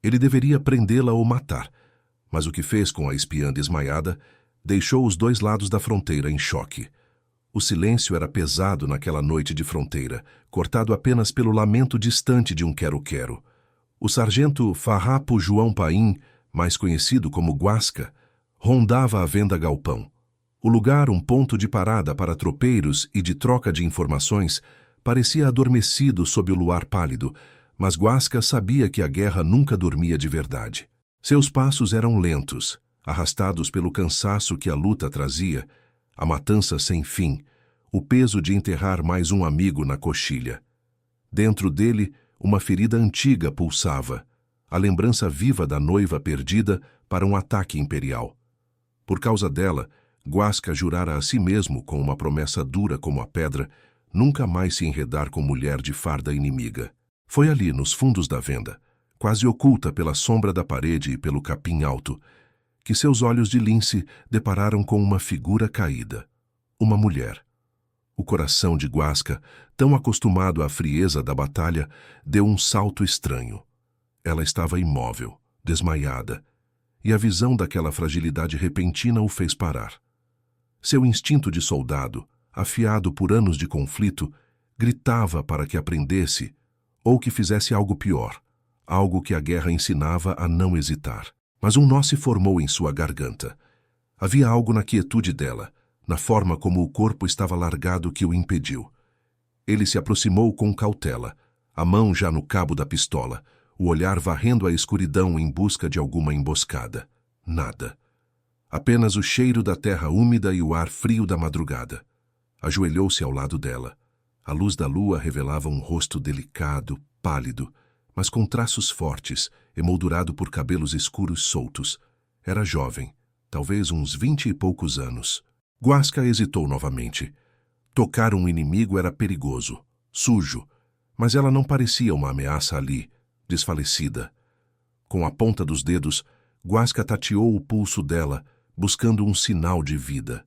Ele deveria prendê-la ou matar, mas o que fez com a espiã desmaiada deixou os dois lados da fronteira em choque. O silêncio era pesado naquela noite de fronteira, cortado apenas pelo lamento distante de um quero-quero. O sargento Farrapo João Paim, mais conhecido como Guasca, rondava a venda galpão. O lugar, um ponto de parada para tropeiros e de troca de informações, parecia adormecido sob o luar pálido, mas Guasca sabia que a guerra nunca dormia de verdade. Seus passos eram lentos, arrastados pelo cansaço que a luta trazia, a matança sem fim, o peso de enterrar mais um amigo na coxilha. Dentro dele, uma ferida antiga pulsava, a lembrança viva da noiva perdida para um ataque imperial. Por causa dela, Guasca jurara a si mesmo, com uma promessa dura como a pedra, nunca mais se enredar com mulher de farda inimiga. Foi ali, nos fundos da venda, quase oculta pela sombra da parede e pelo capim alto, que seus olhos de lince depararam com uma figura caída. Uma mulher. O coração de Guasca, tão acostumado à frieza da batalha, deu um salto estranho. Ela estava imóvel, desmaiada, e a visão daquela fragilidade repentina o fez parar. Seu instinto de soldado, afiado por anos de conflito, gritava para que aprendesse ou que fizesse algo pior, algo que a guerra ensinava a não hesitar. Mas um nó se formou em sua garganta. Havia algo na quietude dela, na forma como o corpo estava largado que o impediu. Ele se aproximou com cautela, a mão já no cabo da pistola, o olhar varrendo a escuridão em busca de alguma emboscada. Nada. Apenas o cheiro da terra úmida e o ar frio da madrugada. Ajoelhou-se ao lado dela. A luz da lua revelava um rosto delicado, pálido, mas com traços fortes, emoldurado por cabelos escuros soltos. Era jovem, talvez uns 20 e poucos anos. Guasca hesitou novamente. Tocar um inimigo era perigoso, sujo, mas ela não parecia uma ameaça ali, desfalecida. Com a ponta dos dedos, Guasca tateou o pulso dela, buscando um sinal de vida.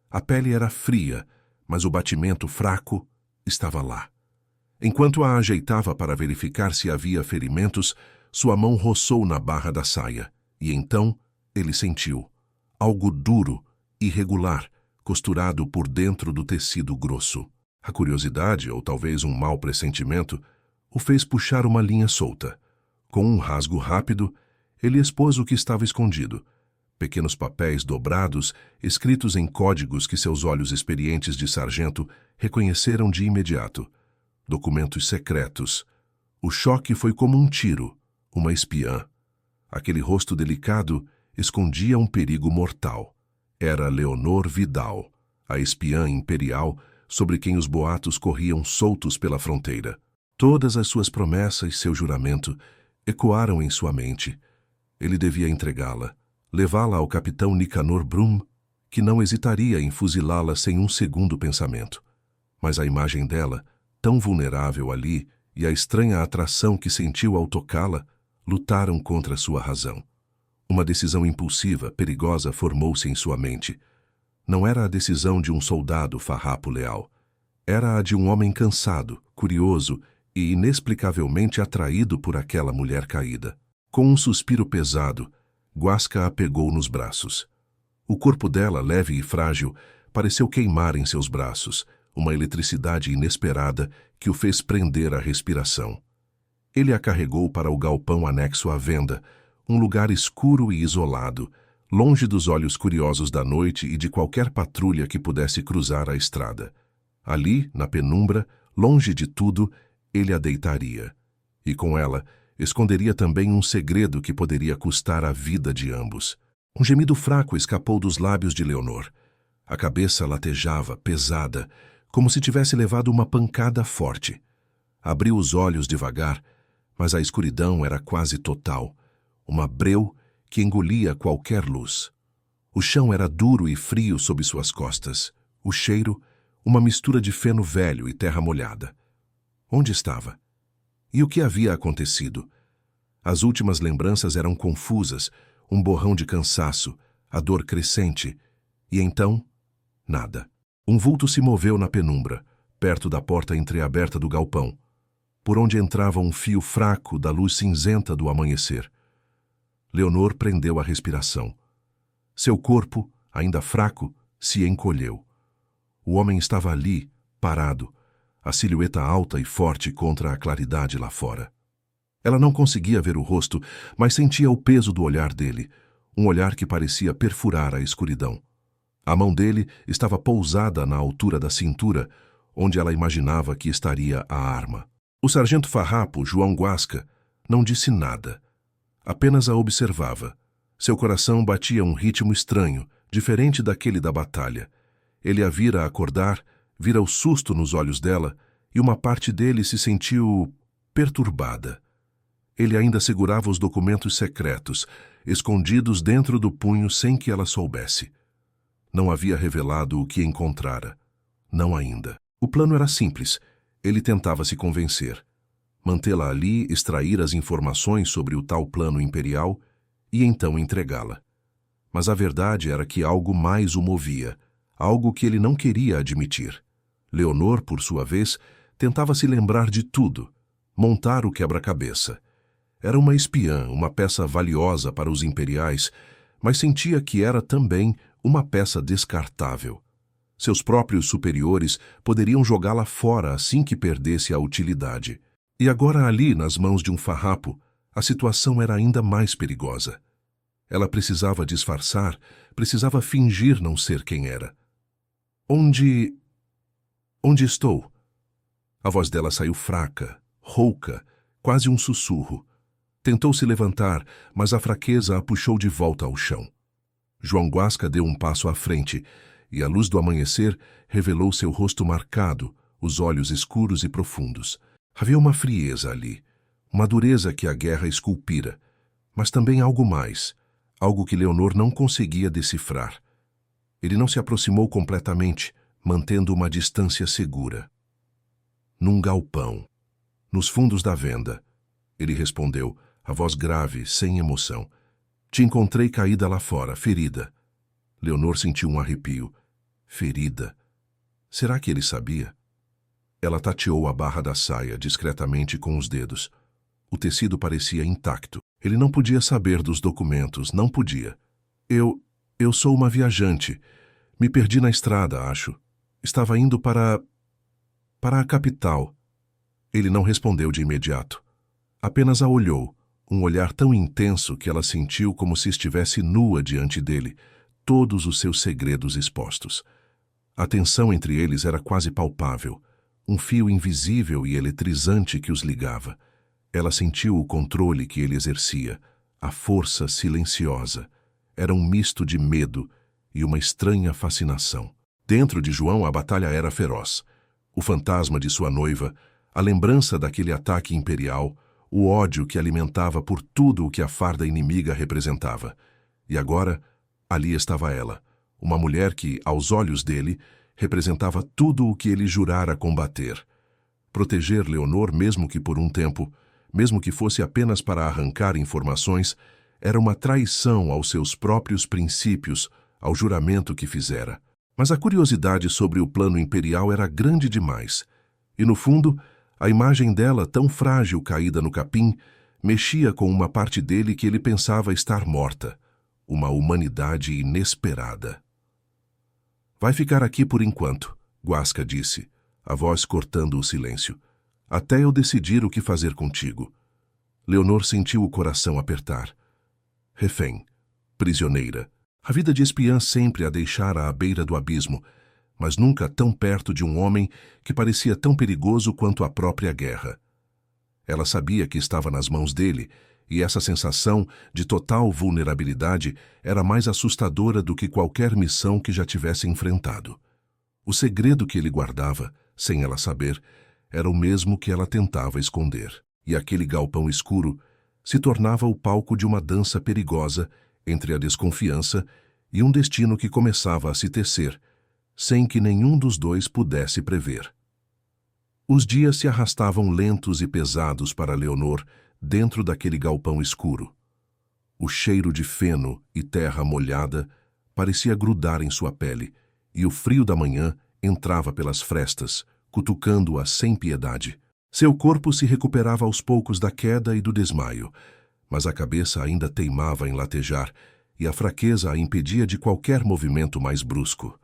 A pele era fria, mas o batimento fraco estava lá. Enquanto a ajeitava para verificar se havia ferimentos, sua mão roçou na barra da saia, e então ele sentiu algo duro, irregular, costurado por dentro do tecido grosso. A curiosidade, ou talvez um mau pressentimento, o fez puxar uma linha solta. Com um rasgo rápido, ele expôs o que estava escondido. Pequenos papéis dobrados, escritos em códigos que seus olhos experientes de sargento reconheceram de imediato. Documentos secretos. O choque foi como um tiro, uma espiã. Aquele rosto delicado escondia um perigo mortal. Era Leonor Vidal, a espiã imperial sobre quem os boatos corriam soltos pela fronteira. Todas as suas promessas e seu juramento ecoaram em sua mente. Ele devia entregá-la, levá-la ao capitão Nicanor Brum, que não hesitaria em fuzilá-la sem um segundo pensamento. Mas a imagem dela, tão vulnerável ali, e a estranha atração que sentiu ao tocá-la, lutaram contra sua razão. Uma decisão impulsiva, perigosa, formou-se em sua mente. Não era a decisão de um soldado farrapo leal. Era a de um homem cansado, curioso e inexplicavelmente atraído por aquela mulher caída. Com um suspiro pesado, Guasca a pegou nos braços. O corpo dela, leve e frágil, pareceu queimar em seus braços, uma eletricidade inesperada que o fez prender a respiração. Ele a carregou para o galpão anexo à venda, um lugar escuro e isolado, longe dos olhos curiosos da noite e de qualquer patrulha que pudesse cruzar a estrada. Ali, na penumbra, longe de tudo, ele a deitaria. E com ela, esconderia também um segredo que poderia custar a vida de ambos. Um gemido fraco escapou dos lábios de Leonor. A cabeça latejava, pesada, como se tivesse levado uma pancada forte. Abriu os olhos devagar, mas a escuridão era quase total, uma breu que engolia qualquer luz. O chão era duro e frio sob suas costas. O cheiro, uma mistura de feno velho e terra molhada. Onde estava? E o que havia acontecido? As últimas lembranças eram confusas, um borrão de cansaço, a dor crescente. E então, nada. Um vulto se moveu na penumbra, perto da porta entreaberta do galpão, por onde entrava um fio fraco da luz cinzenta do amanhecer. Leonor prendeu a respiração. Seu corpo, ainda fraco, se encolheu. O homem estava ali, parado, a silhueta alta e forte contra a claridade lá fora. Ela não conseguia ver o rosto, mas sentia o peso do olhar dele, um olhar que parecia perfurar a escuridão. A mão dele estava pousada na altura da cintura, onde ela imaginava que estaria a arma. O sargento farrapo, João Guasca, não disse nada. Apenas a observava. Seu coração batia um ritmo estranho, diferente daquele da batalha. Ele a vira acordar, vira o susto nos olhos dela, e uma parte dele se sentiu perturbada. Ele ainda segurava os documentos secretos, escondidos dentro do punho sem que ela soubesse. Não havia revelado o que encontrara. Não ainda. O plano era simples. Ele tentava se convencer. Mantê-la ali, extrair as informações sobre o tal plano imperial e então entregá-la. Mas a verdade era que algo mais o movia, algo que ele não queria admitir. Leonor, por sua vez, tentava se lembrar de tudo, montar o quebra-cabeça. Era uma espiã, uma peça valiosa para os imperiais, mas sentia que era também uma peça descartável. Seus próprios superiores poderiam jogá-la fora assim que perdesse a utilidade. E agora ali, nas mãos de um farrapo, a situação era ainda mais perigosa. Ela precisava disfarçar, precisava fingir não ser quem era. Onde estou? A voz dela saiu fraca, rouca, quase um sussurro. Tentou se levantar, mas a fraqueza a puxou de volta ao chão. João Guasca deu um passo à frente, e a luz do amanhecer revelou seu rosto marcado, os olhos escuros e profundos. Havia uma frieza ali, uma dureza que a guerra esculpira, mas também algo mais, algo que Leonor não conseguia decifrar. Ele não se aproximou completamente, mantendo uma distância segura. Num galpão, nos fundos da venda, ele respondeu, a voz grave, sem emoção. Te encontrei caída lá fora, ferida. Leonor sentiu um arrepio. Ferida. Será que ele sabia? Ela tateou a barra da saia discretamente com os dedos. O tecido parecia intacto. Ele não podia saber dos documentos, não podia. Eu sou uma viajante. Me perdi na estrada, acho. Estava indo para a capital. Ele não respondeu de imediato. Apenas a olhou, um olhar tão intenso que ela sentiu como se estivesse nua diante dele, todos os seus segredos expostos. A tensão entre eles era quase palpável, um fio invisível e eletrizante que os ligava. Ela sentiu o controle que ele exercia, a força silenciosa. Era um misto de medo e uma estranha fascinação. Dentro de João a batalha era feroz. O fantasma de sua noiva, a lembrança daquele ataque imperial, o ódio que alimentava por tudo o que a farda inimiga representava. E agora, ali estava ela, uma mulher que, aos olhos dele, representava tudo o que ele jurara combater. Proteger Leonor, mesmo que por um tempo, mesmo que fosse apenas para arrancar informações, era uma traição aos seus próprios princípios, ao juramento que fizera. Mas a curiosidade sobre o plano imperial era grande demais. E, no fundo, a imagem dela, tão frágil caída no capim, mexia com uma parte dele que ele pensava estar morta. Uma humanidade inesperada. Vai ficar aqui por enquanto, Guasca disse, a voz cortando o silêncio, até eu decidir o que fazer contigo. Leonor sentiu o coração apertar. Refém, prisioneira. A vida de espiã sempre a deixara à beira do abismo, mas nunca tão perto de um homem que parecia tão perigoso quanto a própria guerra. Ela sabia que estava nas mãos dele, e essa sensação de total vulnerabilidade era mais assustadora do que qualquer missão que já tivesse enfrentado. O segredo que ele guardava, sem ela saber, era o mesmo que ela tentava esconder. E aquele galpão escuro se tornava o palco de uma dança perigosa entre a desconfiança e um destino que começava a se tecer, sem que nenhum dos dois pudesse prever. Os dias se arrastavam lentos e pesados para Leonor dentro daquele galpão escuro. O cheiro de feno e terra molhada parecia grudar em sua pele, e o frio da manhã entrava pelas frestas, cutucando-a sem piedade. Seu corpo se recuperava aos poucos da queda e do desmaio, mas a cabeça ainda teimava em latejar e a fraqueza a impedia de qualquer movimento mais brusco.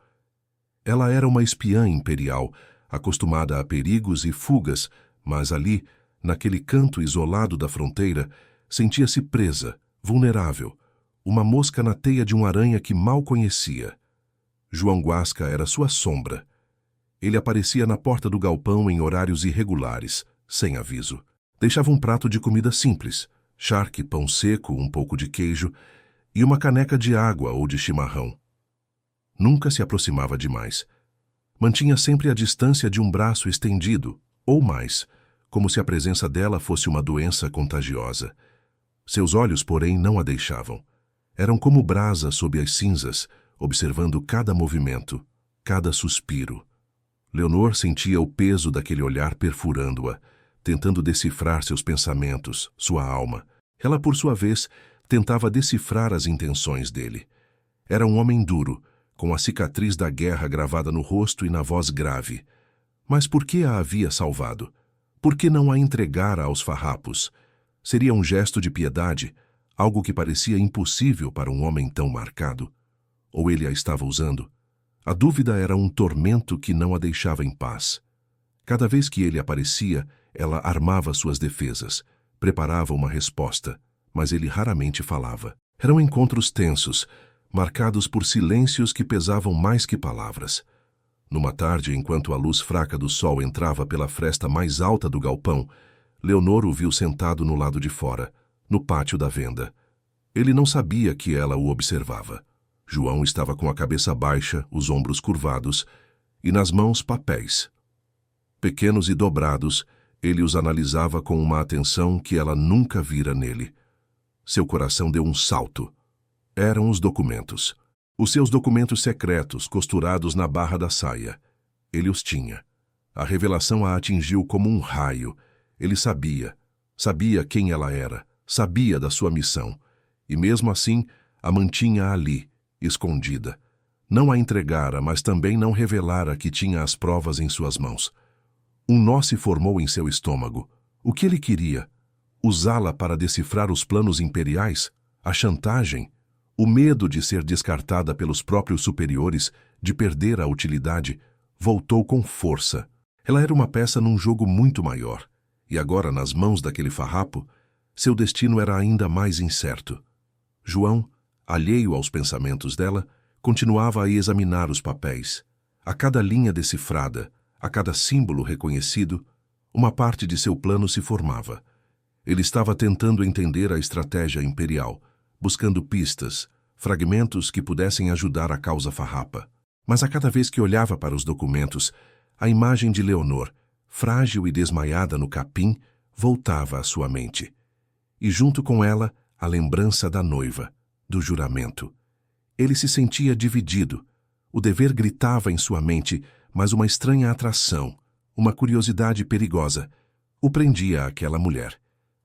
Ela era uma espiã imperial, acostumada a perigos e fugas, mas ali, naquele canto isolado da fronteira, sentia-se presa, vulnerável, uma mosca na teia de uma aranha que mal conhecia. João Guasca era sua sombra. Ele aparecia na porta do galpão em horários irregulares, sem aviso. Deixava um prato de comida simples, charque, pão seco, um pouco de queijo e uma caneca de água ou de chimarrão. Nunca se aproximava demais. Mantinha sempre a distância de um braço estendido, ou mais, como se a presença dela fosse uma doença contagiosa. Seus olhos, porém, não a deixavam. Eram como brasa sob as cinzas, observando cada movimento, cada suspiro. Leonor sentia o peso daquele olhar perfurando-a, tentando decifrar seus pensamentos, sua alma. Ela, por sua vez, tentava decifrar as intenções dele. Era um homem duro, com a cicatriz da guerra gravada no rosto e na voz grave. Mas por que a havia salvado? Por que não a entregara aos farrapos? Seria um gesto de piedade, algo que parecia impossível para um homem tão marcado? Ou ele a estava usando? A dúvida era um tormento que não a deixava em paz. Cada vez que ele aparecia, ela armava suas defesas, preparava uma resposta, mas ele raramente falava. Eram encontros tensos, marcados por silêncios que pesavam mais que palavras. Numa tarde, enquanto a luz fraca do sol entrava pela fresta mais alta do galpão, Leonor o viu sentado no lado de fora, no pátio da venda. Ele não sabia que ela o observava. João estava com a cabeça baixa, os ombros curvados, e nas mãos papéis. Pequenos e dobrados, ele os analisava com uma atenção que ela nunca vira nele. Seu coração deu um salto. Eram os documentos. Os seus documentos secretos, costurados na barra da saia. Ele os tinha. A revelação a atingiu como um raio. Ele sabia quem ela era, sabia da sua missão, e mesmo assim a mantinha ali, escondida. Não a entregara, mas também não revelara que tinha as provas em suas mãos. Um nó se formou em seu estômago. O que ele queria? Usá-la para decifrar os planos imperiais? A chantagem? O medo de ser descartada pelos próprios superiores, de perder a utilidade, voltou com força. Ela era uma peça num jogo muito maior, e agora, nas mãos daquele farrapo, seu destino era ainda mais incerto. João, alheio aos pensamentos dela, continuava a examinar os papéis. A cada linha decifrada, a cada símbolo reconhecido, uma parte de seu plano se formava. Ele estava tentando entender a estratégia imperial, buscando pistas, fragmentos que pudessem ajudar a causa farrapa. Mas a cada vez que olhava para os documentos, a imagem de Leonor, frágil e desmaiada no capim, voltava à sua mente. E junto com ela, a lembrança da noiva, do juramento. Ele se sentia dividido. O dever gritava em sua mente, mas uma estranha atração, uma curiosidade perigosa, o prendia àquela mulher.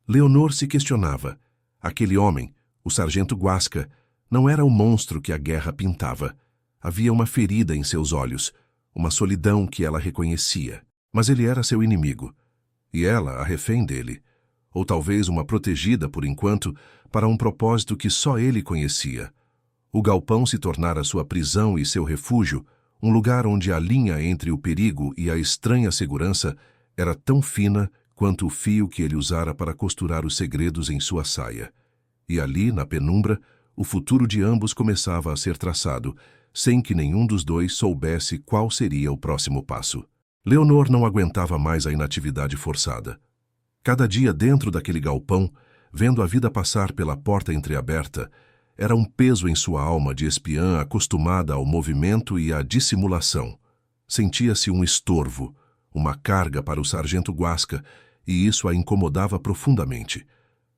Leonor se questionava. Aquele homem, o sargento Guasca, não era o monstro que a guerra pintava. Havia uma ferida em seus olhos, uma solidão que ela reconhecia. Mas ele era seu inimigo, e ela a refém dele, ou talvez uma protegida por enquanto, para um propósito que só ele conhecia. O galpão se tornara sua prisão e seu refúgio, um lugar onde a linha entre o perigo e a estranha segurança era tão fina quanto o fio que ele usara para costurar os segredos em sua saia. E ali, na penumbra, o futuro de ambos começava a ser traçado, sem que nenhum dos dois soubesse qual seria o próximo passo. Leonor não aguentava mais a inatividade forçada. Cada dia dentro daquele galpão, vendo a vida passar pela porta entreaberta, era um peso em sua alma de espiã acostumada ao movimento e à dissimulação. Sentia-se um estorvo, uma carga para o sargento Guasca, e isso a incomodava profundamente.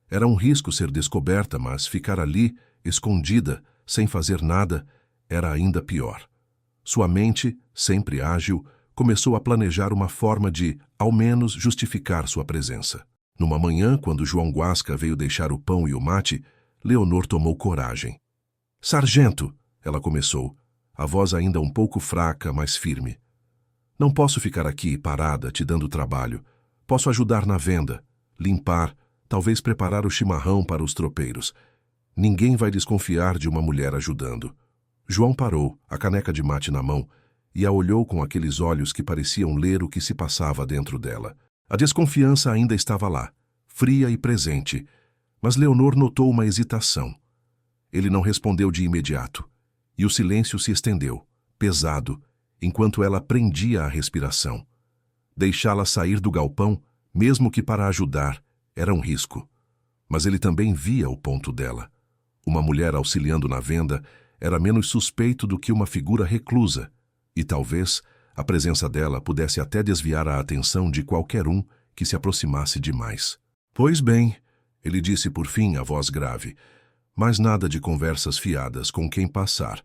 Era um risco ser descoberta, mas ficar ali, escondida, sem fazer nada, era ainda pior. Sua mente, sempre ágil, começou a planejar uma forma de, ao menos, justificar sua presença. Numa manhã, quando João Guasca veio deixar o pão e o mate, Leonor tomou coragem. "Sargento", ela começou, a voz ainda um pouco fraca, mas firme. "Não posso ficar aqui, parada, te dando trabalho. Posso ajudar na venda, limpar, talvez preparar o chimarrão para os tropeiros. Ninguém vai desconfiar de uma mulher ajudando. João parou, a caneca de mate na mão, e a olhou com aqueles olhos que pareciam ler o que se passava dentro dela. A desconfiança ainda estava lá, fria e presente, mas Leonor notou uma hesitação. Ele não respondeu de imediato, e o silêncio se estendeu, pesado, enquanto ela prendia a respiração. Deixá-la sair do galpão, mesmo que para ajudar, era um risco. Mas ele também via o ponto dela. Uma mulher auxiliando na venda era menos suspeito do que uma figura reclusa, e talvez a presença dela pudesse até desviar a atenção de qualquer um que se aproximasse demais. Pois bem, ele disse por fim a voz grave, mas nada de conversas fiadas com quem passar.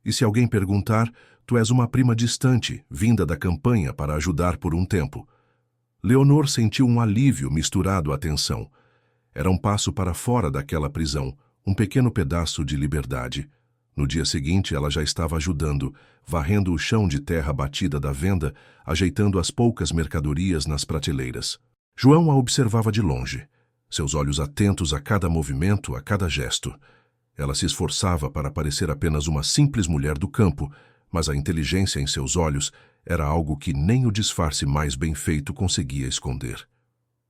E se alguém perguntar, tu és uma prima distante, vinda da campanha para ajudar por um tempo. Leonor sentiu um alívio misturado à tensão. Era um passo para fora daquela prisão, um pequeno pedaço de liberdade. No dia seguinte, ela já estava ajudando, varrendo o chão de terra batida da venda, ajeitando as poucas mercadorias nas prateleiras. João a observava de longe, seus olhos atentos a cada movimento, a cada gesto. Ela se esforçava para parecer apenas uma simples mulher do campo, mas a inteligência em seus olhos era algo que nem o disfarce mais bem feito conseguia esconder.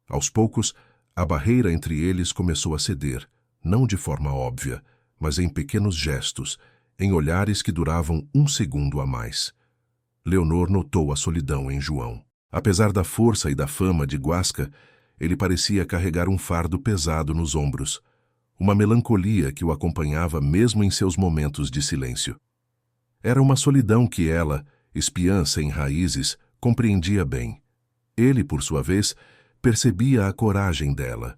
Aos poucos, a barreira entre eles começou a ceder, não de forma óbvia, mas em pequenos gestos, em olhares que duravam um segundo a mais. Leonor notou a solidão em João. Apesar da força e da fama de Guasca, ele parecia carregar um fardo pesado nos ombros, uma melancolia que o acompanhava mesmo em seus momentos de silêncio. Era uma solidão que ela, espiã sem raízes, compreendia bem. Ele, por sua vez, percebia a coragem dela,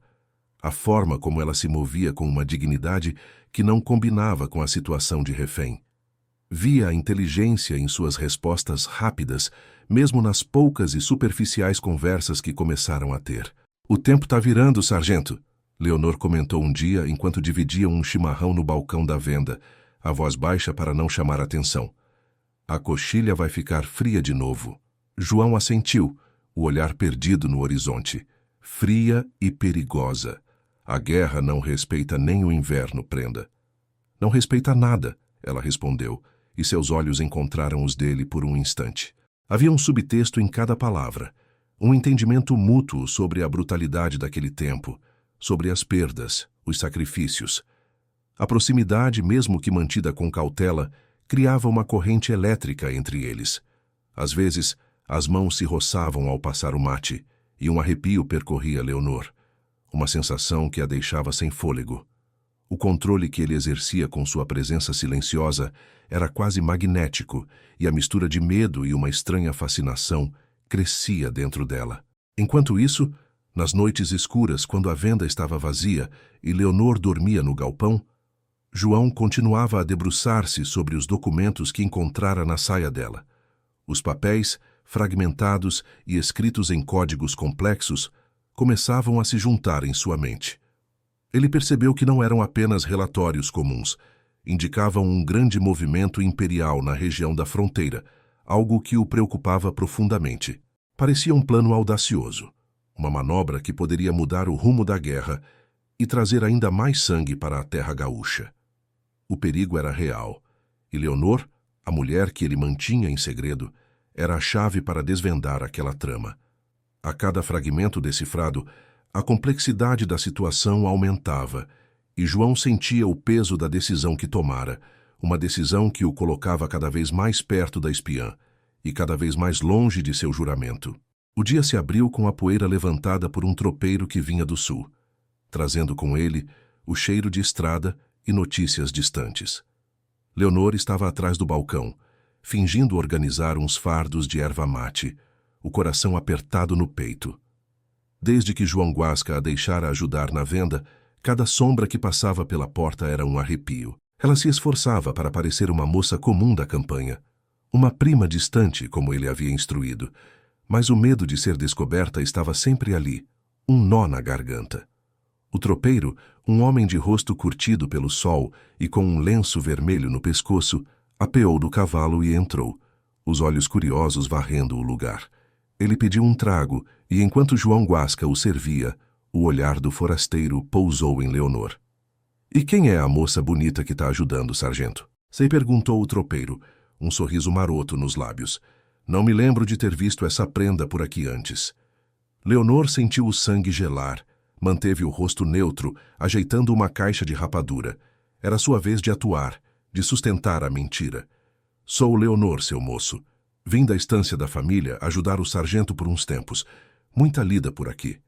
a forma como ela se movia com uma dignidade que não combinava com a situação de refém. Via a inteligência em suas respostas rápidas, mesmo nas poucas e superficiais conversas que começaram a ter. "O tempo está virando, sargento", Leonor comentou um dia enquanto dividiam um chimarrão no balcão da venda, a voz baixa para não chamar atenção. "A coxilha vai ficar fria de novo." João assentiu, o olhar perdido no horizonte. Fria e perigosa. A guerra não respeita nem o inverno, prenda. "Não respeita nada", ela respondeu, e seus olhos encontraram os dele por um instante. Havia um subtexto em cada palavra, um entendimento mútuo sobre a brutalidade daquele tempo, sobre as perdas, os sacrifícios. A proximidade, mesmo que mantida com cautela, criava uma corrente elétrica entre eles. Às vezes, as mãos se roçavam ao passar o mate, e um arrepio percorria Leonor, uma sensação que a deixava sem fôlego. O controle que ele exercia com sua presença silenciosa era quase magnético, e a mistura de medo e uma estranha fascinação crescia dentro dela. Enquanto isso, nas noites escuras, quando a venda estava vazia e Leonor dormia no galpão, João continuava a debruçar-se sobre os documentos que encontrara na saia dela. Os papéis, fragmentados e escritos em códigos complexos, começavam a se juntar em sua mente. Ele percebeu que não eram apenas relatórios comuns, indicavam um grande movimento imperial na região da fronteira, algo que o preocupava profundamente. Parecia um plano audacioso, uma manobra que poderia mudar o rumo da guerra e trazer ainda mais sangue para a terra gaúcha. O perigo era real, e Leonor, a mulher que ele mantinha em segredo, era a chave para desvendar aquela trama. A cada fragmento decifrado, a complexidade da situação aumentava, e João sentia o peso da decisão que tomara, uma decisão que o colocava cada vez mais perto da espiã e cada vez mais longe de seu juramento. O dia se abriu com a poeira levantada por um tropeiro que vinha do sul, trazendo com ele o cheiro de estrada e notícias distantes. Leonor estava atrás do balcão, fingindo organizar uns fardos de erva mate, o coração apertado no peito. Desde que João Guasca a deixara ajudar na venda, cada sombra que passava pela porta era um arrepio. Ela se esforçava para parecer uma moça comum da campanha, uma prima distante, como ele havia instruído, mas o medo de ser descoberta estava sempre ali, um nó na garganta. O tropeiro, um homem de rosto curtido pelo sol e com um lenço vermelho no pescoço, apeou do cavalo e entrou, os olhos curiosos varrendo o lugar. Ele pediu um trago e, enquanto João Guasca o servia, O olhar do forasteiro pousou em Leonor. E quem é a moça bonita que está ajudando, sargento? Sei, perguntou o tropeiro, um sorriso maroto nos lábios. Não me lembro de ter visto essa prenda por aqui antes. Leonor sentiu o sangue gelar, manteve o rosto neutro, ajeitando uma caixa de rapadura. Era sua vez de atuar, de sustentar a mentira. Sou Leonor, seu moço. Vim da estância da família ajudar o sargento por uns tempos. Muita lida por aqui.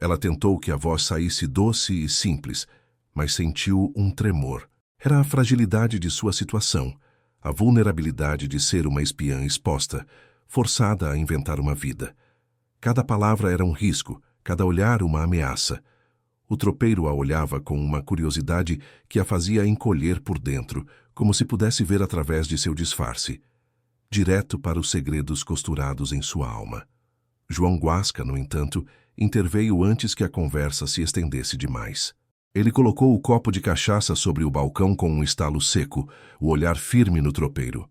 Ela tentou que a voz saísse doce e simples, mas sentiu um tremor. Era a fragilidade de sua situação, a vulnerabilidade de ser uma espiã exposta, forçada a inventar uma vida. Cada palavra era um risco, cada olhar uma ameaça. O tropeiro a olhava com uma curiosidade que a fazia encolher por dentro, como se pudesse ver através de seu disfarce, direto para os segredos costurados em sua alma. João Guasca, no entanto, interveio antes que a conversa se estendesse demais. Ele colocou o copo de cachaça sobre o balcão com um estalo seco, o olhar firme no tropeiro.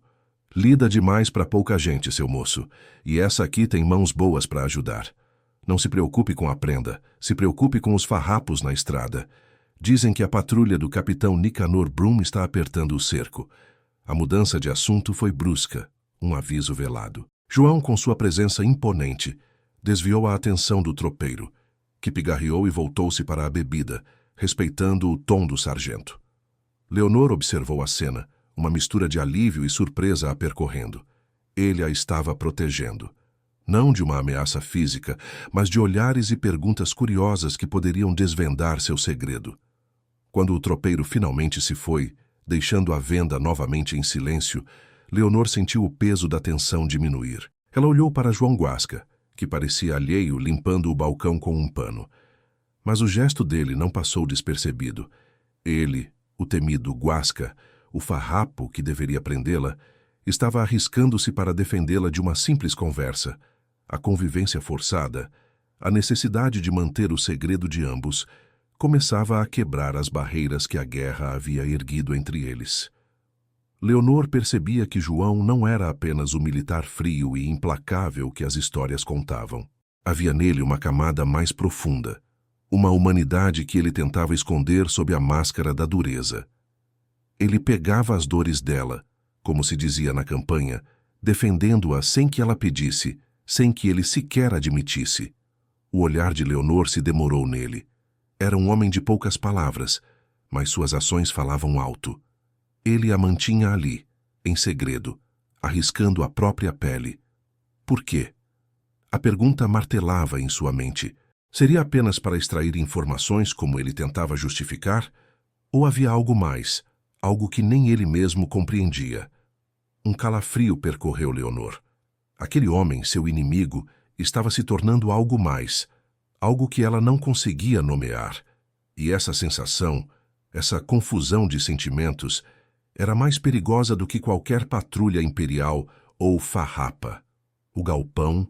Lida demais para pouca gente, seu moço, e essa aqui tem mãos boas para ajudar. Não se preocupe com a prenda, se preocupe com os farrapos na estrada. Dizem que a patrulha do capitão Nicanor Brum está apertando o cerco. A mudança de assunto foi brusca, um aviso velado. João, com sua presença imponente, desviou a atenção do tropeiro, que pigarreou e voltou-se para a bebida, respeitando o tom do sargento. Leonor observou a cena, uma mistura de alívio e surpresa a percorrendo. Ele a estava protegendo. Não de uma ameaça física, mas de olhares e perguntas curiosas que poderiam desvendar seu segredo. Quando o tropeiro finalmente se foi, deixando a venda novamente em silêncio, Leonor sentiu o peso da tensão diminuir. Ela olhou para João Guasca, que parecia alheio limpando o balcão com um pano. Mas o gesto dele não passou despercebido. Ele, o temido Guasca, o farrapo que deveria prendê-la, estava arriscando-se para defendê-la de uma simples conversa. A convivência forçada, a necessidade de manter o segredo de ambos, começava a quebrar as barreiras que a guerra havia erguido entre eles. Leonor percebia que João não era apenas o militar frio e implacável que as histórias contavam. Havia nele uma camada mais profunda, uma humanidade que ele tentava esconder sob a máscara da dureza. Ele pegava as dores dela, como se dizia na campanha, defendendo-a sem que ela pedisse, sem que ele sequer admitisse. O olhar de Leonor se demorou nele. Era um homem de poucas palavras, mas suas ações falavam alto. Ele a mantinha ali, em segredo, arriscando a própria pele. Por quê? A pergunta martelava em sua mente. Seria apenas para extrair informações como ele tentava justificar? Ou havia algo mais, algo que nem ele mesmo compreendia? Um calafrio percorreu Leonor. Aquele homem, seu inimigo, estava se tornando algo mais, algo que ela não conseguia nomear. E essa sensação, essa confusão de sentimentos, era mais perigosa do que qualquer patrulha imperial ou farrapa. O galpão,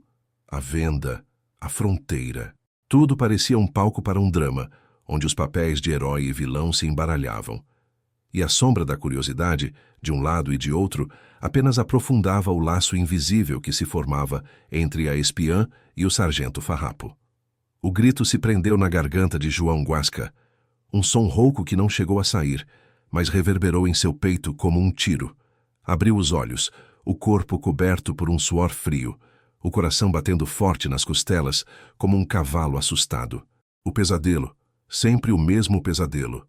a venda, a fronteira. Tudo parecia um palco para um drama, onde os papéis de herói e vilão se embaralhavam. E a sombra da curiosidade, de um lado e de outro, apenas aprofundava o laço invisível que se formava entre a espiã e o sargento farrapo. O grito se prendeu na garganta de João Guasca, um som rouco que não chegou a sair, mas reverberou em seu peito como um tiro. Abriu os olhos, o corpo coberto por um suor frio, o coração batendo forte nas costelas, como um cavalo assustado. O pesadelo, sempre o mesmo pesadelo.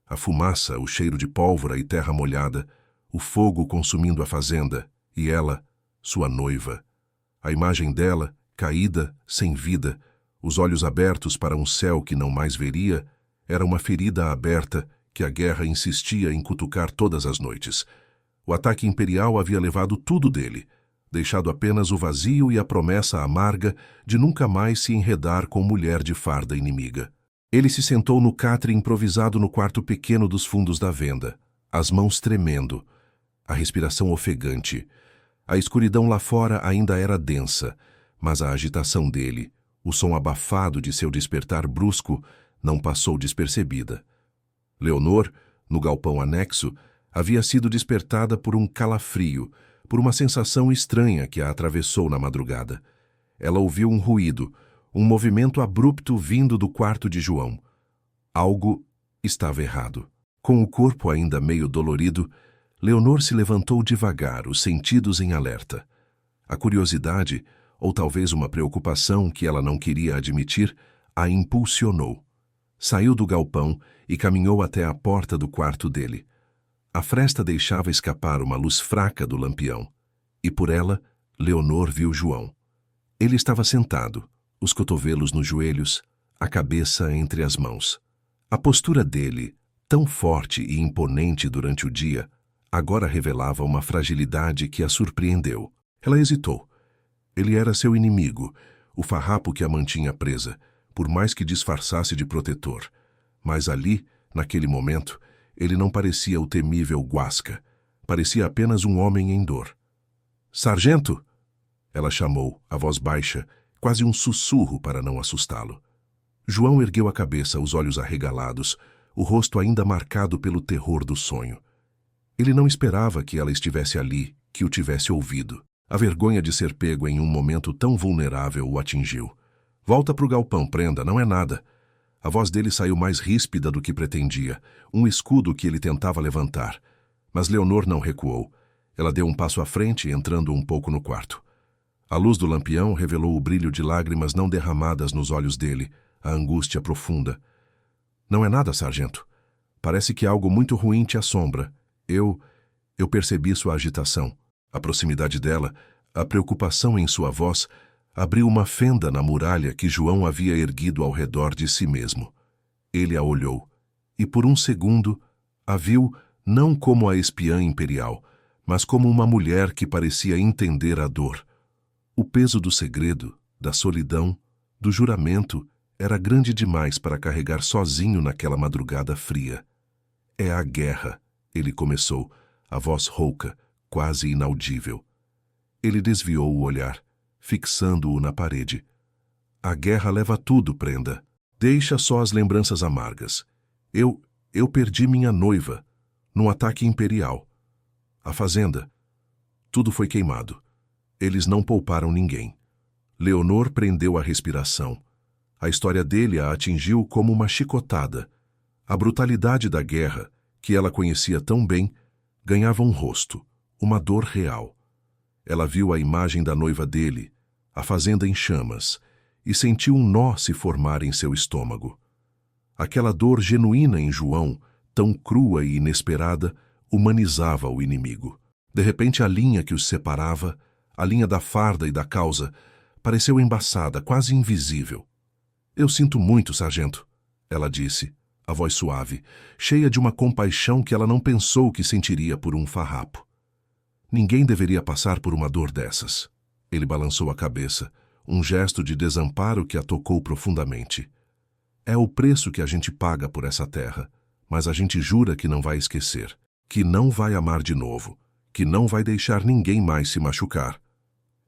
A fumaça, o cheiro de pólvora e terra molhada, o fogo consumindo a fazenda, e ela, sua noiva. A imagem dela, caída, sem vida, os olhos abertos para um céu que não mais veria, era uma ferida aberta que a guerra insistia em cutucar todas as noites. O ataque imperial havia levado tudo dele, deixado apenas o vazio e a promessa amarga de nunca mais se enredar com mulher de farda inimiga. Ele se sentou no catre improvisado no quarto pequeno dos fundos da venda, as mãos tremendo, a respiração ofegante. A escuridão lá fora ainda era densa, mas a agitação dele, o som abafado de seu despertar brusco, não passou despercebida. Leonor, no galpão anexo, havia sido despertada por um calafrio, por uma sensação estranha que a atravessou na madrugada. Ela ouviu um ruído, Um movimento abrupto vindo do quarto de João. Algo estava errado. Com o corpo ainda meio dolorido, Leonor se levantou devagar, os sentidos em alerta. A curiosidade, ou talvez uma preocupação que ela não queria admitir, a impulsionou. Saiu do galpão e caminhou até a porta do quarto dele. A fresta deixava escapar uma luz fraca do lampião, e por ela, Leonor viu João. Ele estava sentado, os cotovelos nos joelhos, a cabeça entre as mãos. A postura dele, tão forte e imponente durante o dia, agora revelava uma fragilidade que a surpreendeu. Ela hesitou. Ele era seu inimigo, o farrapo que a mantinha presa, por mais que disfarçasse de protetor. Mas ali, naquele momento, ele não parecia o temível Guasca. Parecia apenas um homem em dor. "Sargento!" Ela chamou, a voz baixa, quase um sussurro para não assustá-lo. João ergueu a cabeça, os olhos arregalados, o rosto ainda marcado pelo terror do sonho. Ele não esperava que ela estivesse ali, que o tivesse ouvido. A vergonha de ser pego em um momento tão vulnerável o atingiu. "Volta pro galpão, prenda, não é nada." A voz dele saiu mais ríspida do que pretendia, um escudo que ele tentava levantar. Mas Leonor não recuou. Ela deu um passo à frente, entrando um pouco no quarto. A luz do lampião revelou o brilho de lágrimas não derramadas nos olhos dele, a angústia profunda. "Não é nada, sargento. Parece que algo muito ruim te assombra. Eu percebi sua agitação. A proximidade dela, a preocupação em sua voz, abriu uma fenda na muralha que João havia erguido ao redor de si mesmo. Ele a olhou, e por um segundo a viu não como a espiã imperial, mas como uma mulher que parecia entender a dor. O peso do segredo, da solidão, do juramento, era grande demais para carregar sozinho naquela madrugada fria. "É a guerra", ele começou, a voz rouca, quase inaudível. Ele desviou o olhar, fixando-o na parede. "A guerra leva tudo, prenda. Deixa só as lembranças amargas. Eu perdi minha noiva, num ataque imperial. A fazenda. Tudo foi queimado. Eles não pouparam ninguém." Leonor prendeu a respiração. A história dele a atingiu como uma chicotada. A brutalidade da guerra, que ela conhecia tão bem, ganhava um rosto, uma dor real. Ela viu a imagem da noiva dele, a fazenda em chamas, e sentiu um nó se formar em seu estômago. Aquela dor genuína em João, tão crua e inesperada, humanizava o inimigo. De repente a linha que os separava, a linha da farda e da causa, pareceu embaçada, quase invisível. "Eu sinto muito, sargento", ela disse, a voz suave, cheia de uma compaixão que ela não pensou que sentiria por um farrapo. "Ninguém deveria passar por uma dor dessas." Ele balançou a cabeça, um gesto de desamparo que a tocou profundamente. "É o preço que a gente paga por essa terra, mas a gente jura que não vai esquecer, que não vai amar de novo, que não vai deixar ninguém mais se machucar."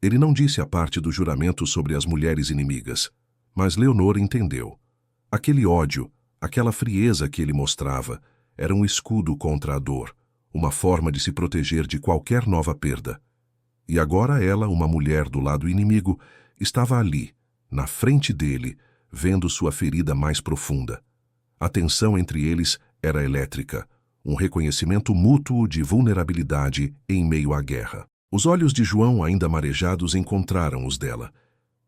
Ele não disse a parte do juramento sobre as mulheres inimigas, mas Leonor entendeu. Aquele ódio, aquela frieza que ele mostrava, era um escudo contra a dor, uma forma de se proteger de qualquer nova perda. E agora ela, uma mulher do lado inimigo, estava ali, na frente dele, vendo sua ferida mais profunda. A tensão entre eles era elétrica, um reconhecimento mútuo de vulnerabilidade em meio à guerra. Os olhos de João, ainda marejados, encontraram os dela.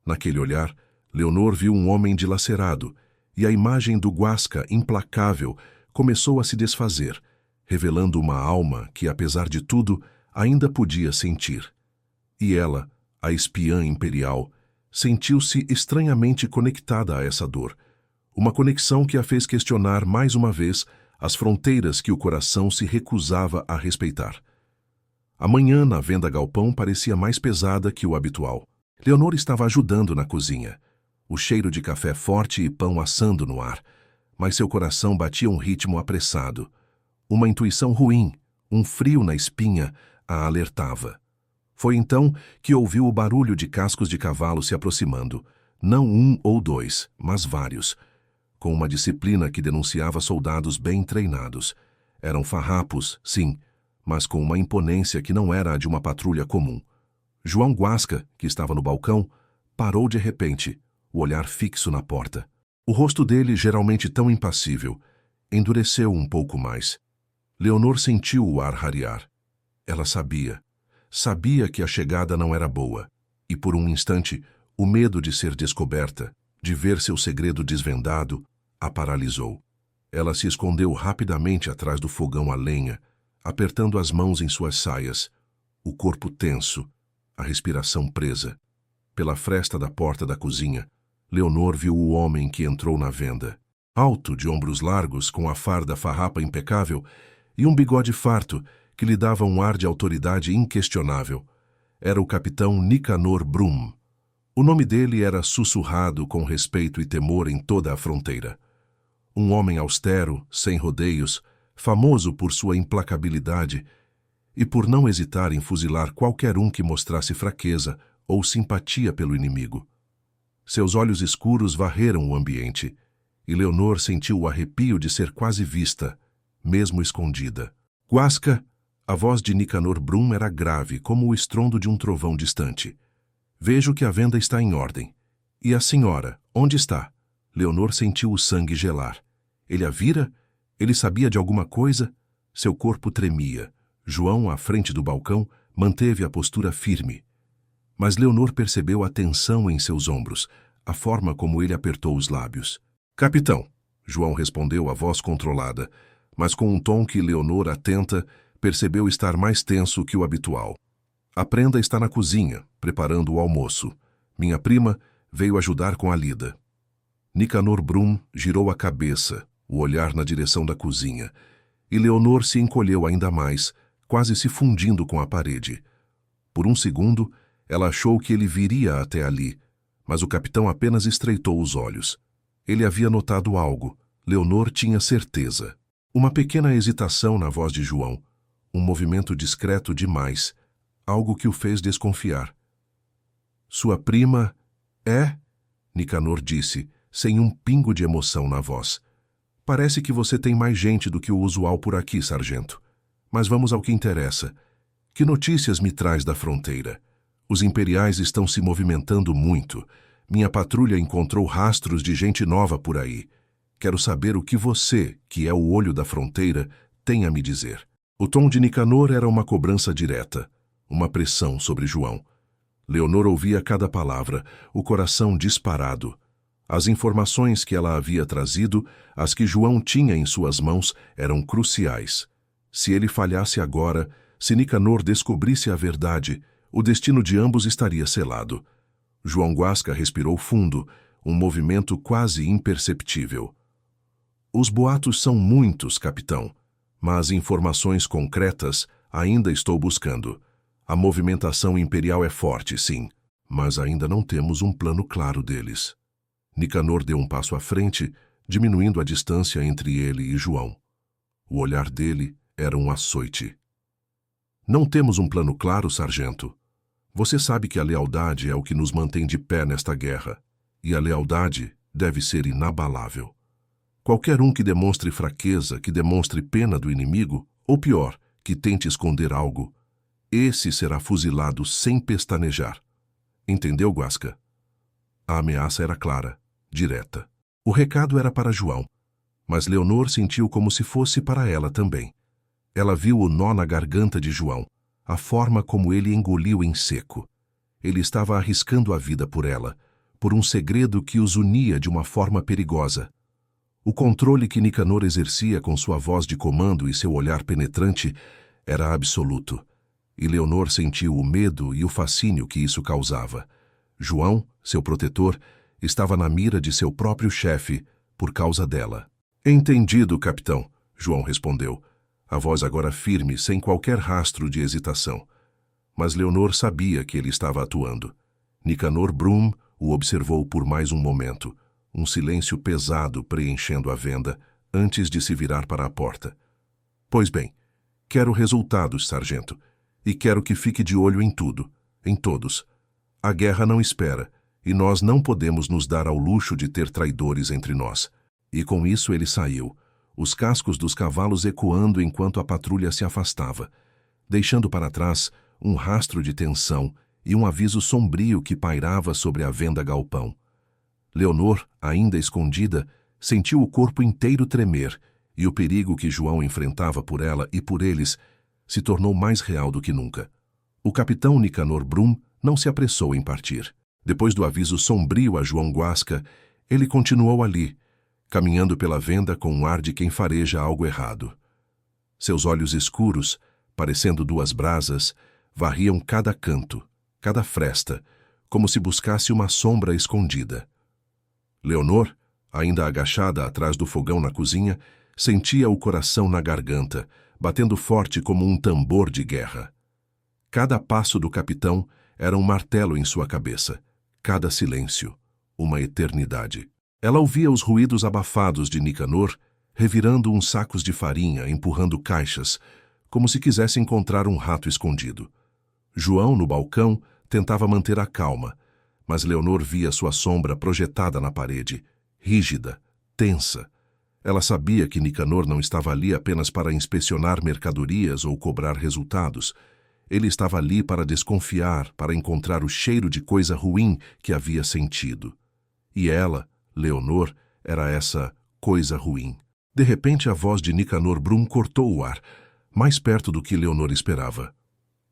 Naquele olhar, Leonor viu um homem dilacerado, e a imagem do Guasca, implacável, começou a se desfazer, revelando uma alma que, apesar de tudo, ainda podia sentir. E ela, a espiã imperial, sentiu-se estranhamente conectada a essa dor, uma conexão que a fez questionar mais uma vez as fronteiras que o coração se recusava a respeitar. A manhã na venda galpão parecia mais pesada que o habitual. Leonor estava ajudando na cozinha. O cheiro de café forte e pão assando no ar, mas seu coração batia um ritmo apressado. Uma intuição ruim, um frio na espinha, a alertava. Foi então que ouviu o barulho de cascos de cavalo se aproximando, não um ou dois, mas vários, com uma disciplina que denunciava soldados bem treinados. Eram farrapos, sim, mas com uma imponência que não era a de uma patrulha comum. João Guasca, que estava no balcão, parou de repente, o olhar fixo na porta. O rosto dele, geralmente tão impassível, endureceu um pouco mais. Leonor sentiu o ar rarear. Ela sabia que a chegada não era boa, e por um instante, o medo de ser descoberta, de ver seu segredo desvendado, a paralisou. Ela se escondeu rapidamente atrás do fogão a lenha, apertando as mãos em suas saias, o corpo tenso, a respiração presa. Pela fresta da porta da cozinha, Leonor viu o homem que entrou na venda. Alto, de ombros largos, com a farda farrapa impecável e um bigode farto que lhe dava um ar de autoridade inquestionável. Era o capitão Nicanor Brum. O nome dele era sussurrado com respeito e temor em toda a fronteira. Um homem austero, sem rodeios, famoso por sua implacabilidade e por não hesitar em fuzilar qualquer um que mostrasse fraqueza ou simpatia pelo inimigo. Seus olhos escuros varreram o ambiente, e Leonor sentiu o arrepio de ser quase vista, mesmo escondida. Guasca, a voz de Nicanor Brum era grave, como o estrondo de um trovão distante. Vejo que a venda está em ordem. E a senhora, onde está? Leonor sentiu o sangue gelar. Ele a vira? Ele sabia de alguma coisa? Seu corpo tremia. João, à frente do balcão, manteve a postura firme. Mas Leonor percebeu a tensão em seus ombros, a forma como ele apertou os lábios. Capitão, João respondeu a voz controlada, mas com um tom que Leonor, atenta, percebeu estar mais tenso que o habitual. A prenda está na cozinha, preparando o almoço. Minha prima veio ajudar com a lida. Nicanor Brum girou a cabeça, o olhar na direção da cozinha, e Leonor se encolheu ainda mais, quase se fundindo com a parede. Por um segundo, ela achou que ele viria até ali, mas o capitão apenas estreitou os olhos. Ele havia notado algo. Leonor tinha certeza. Uma pequena hesitação na voz de João, um movimento discreto demais, algo que o fez desconfiar. Sua prima é? Nicanor disse, sem um pingo de emoção na voz. Parece que você tem mais gente do que o usual por aqui, sargento. Mas vamos ao que interessa. Que notícias me traz da fronteira? Os imperiais estão se movimentando muito. Minha patrulha encontrou rastros de gente nova por aí. Quero saber o que você, que é o olho da fronteira, tem a me dizer. O tom de Nicanor era uma cobrança direta, uma pressão sobre João. Leonor ouvia cada palavra, o coração disparado. As informações que ela havia trazido, as que João tinha em suas mãos, eram cruciais. Se ele falhasse agora, se Nicanor descobrisse a verdade, o destino de ambos estaria selado. João Guasca respirou fundo, um movimento quase imperceptível. Os boatos são muitos, capitão, mas informações concretas ainda estou buscando. A movimentação imperial é forte, sim, mas ainda não temos um plano claro deles. Nicanor deu um passo à frente, diminuindo a distância entre ele e João. O olhar dele era um açoite. Não temos um plano claro, sargento. Você sabe que a lealdade é o que nos mantém de pé nesta guerra, e a lealdade deve ser inabalável. Qualquer um que demonstre fraqueza, que demonstre pena do inimigo, ou pior, que tente esconder algo, esse será fuzilado sem pestanejar. Entendeu, Guasca? A ameaça era clara, direta. O recado era para João, mas Leonor sentiu como se fosse para ela também. Ela viu o nó na garganta de João, a forma como ele engoliu em seco. Ele estava arriscando a vida por ela, por um segredo que os unia de uma forma perigosa. O controle que Nicanor exercia com sua voz de comando e seu olhar penetrante era absoluto, e Leonor sentiu o medo e o fascínio que isso causava. João, seu protetor, estava na mira de seu próprio chefe por causa dela. Entendido, capitão, João respondeu, a voz agora firme, sem qualquer rastro de hesitação. Mas Leonor sabia que ele estava atuando. Nicanor Brum o observou por mais um momento, um silêncio pesado preenchendo a venda, antes de se virar para a porta. Pois bem, quero resultados, sargento, e quero que fique de olho em tudo, em todos. A guerra não espera, e nós não podemos nos dar ao luxo de ter traidores entre nós. E com isso ele saiu, os cascos dos cavalos ecoando enquanto a patrulha se afastava, deixando para trás um rastro de tensão e um aviso sombrio que pairava sobre a venda galpão. Leonor, ainda escondida, sentiu o corpo inteiro tremer, e o perigo que João enfrentava por ela e por eles se tornou mais real do que nunca. O capitão Nicanor Brum não se apressou em partir. Depois do aviso sombrio a João Guasca, ele continuou ali, caminhando pela venda com um ar de quem fareja algo errado. Seus olhos escuros, parecendo duas brasas, varriam cada canto, cada fresta, como se buscasse uma sombra escondida. Leonor, ainda agachada atrás do fogão na cozinha, sentia o coração na garganta, batendo forte como um tambor de guerra. Cada passo do capitão era um martelo em sua cabeça, cada silêncio, uma eternidade. Ela ouvia os ruídos abafados de Nicanor, revirando uns sacos de farinha, empurrando caixas, como se quisesse encontrar um rato escondido. João, no balcão, tentava manter a calma, mas Leonor via sua sombra projetada na parede, rígida, tensa. Ela sabia que Nicanor não estava ali apenas para inspecionar mercadorias ou cobrar resultados. Ele estava ali para desconfiar, para encontrar o cheiro de coisa ruim que havia sentido. E ela, Leonor, era essa coisa ruim. De repente, a voz de Nicanor Brum cortou o ar, mais perto do que Leonor esperava.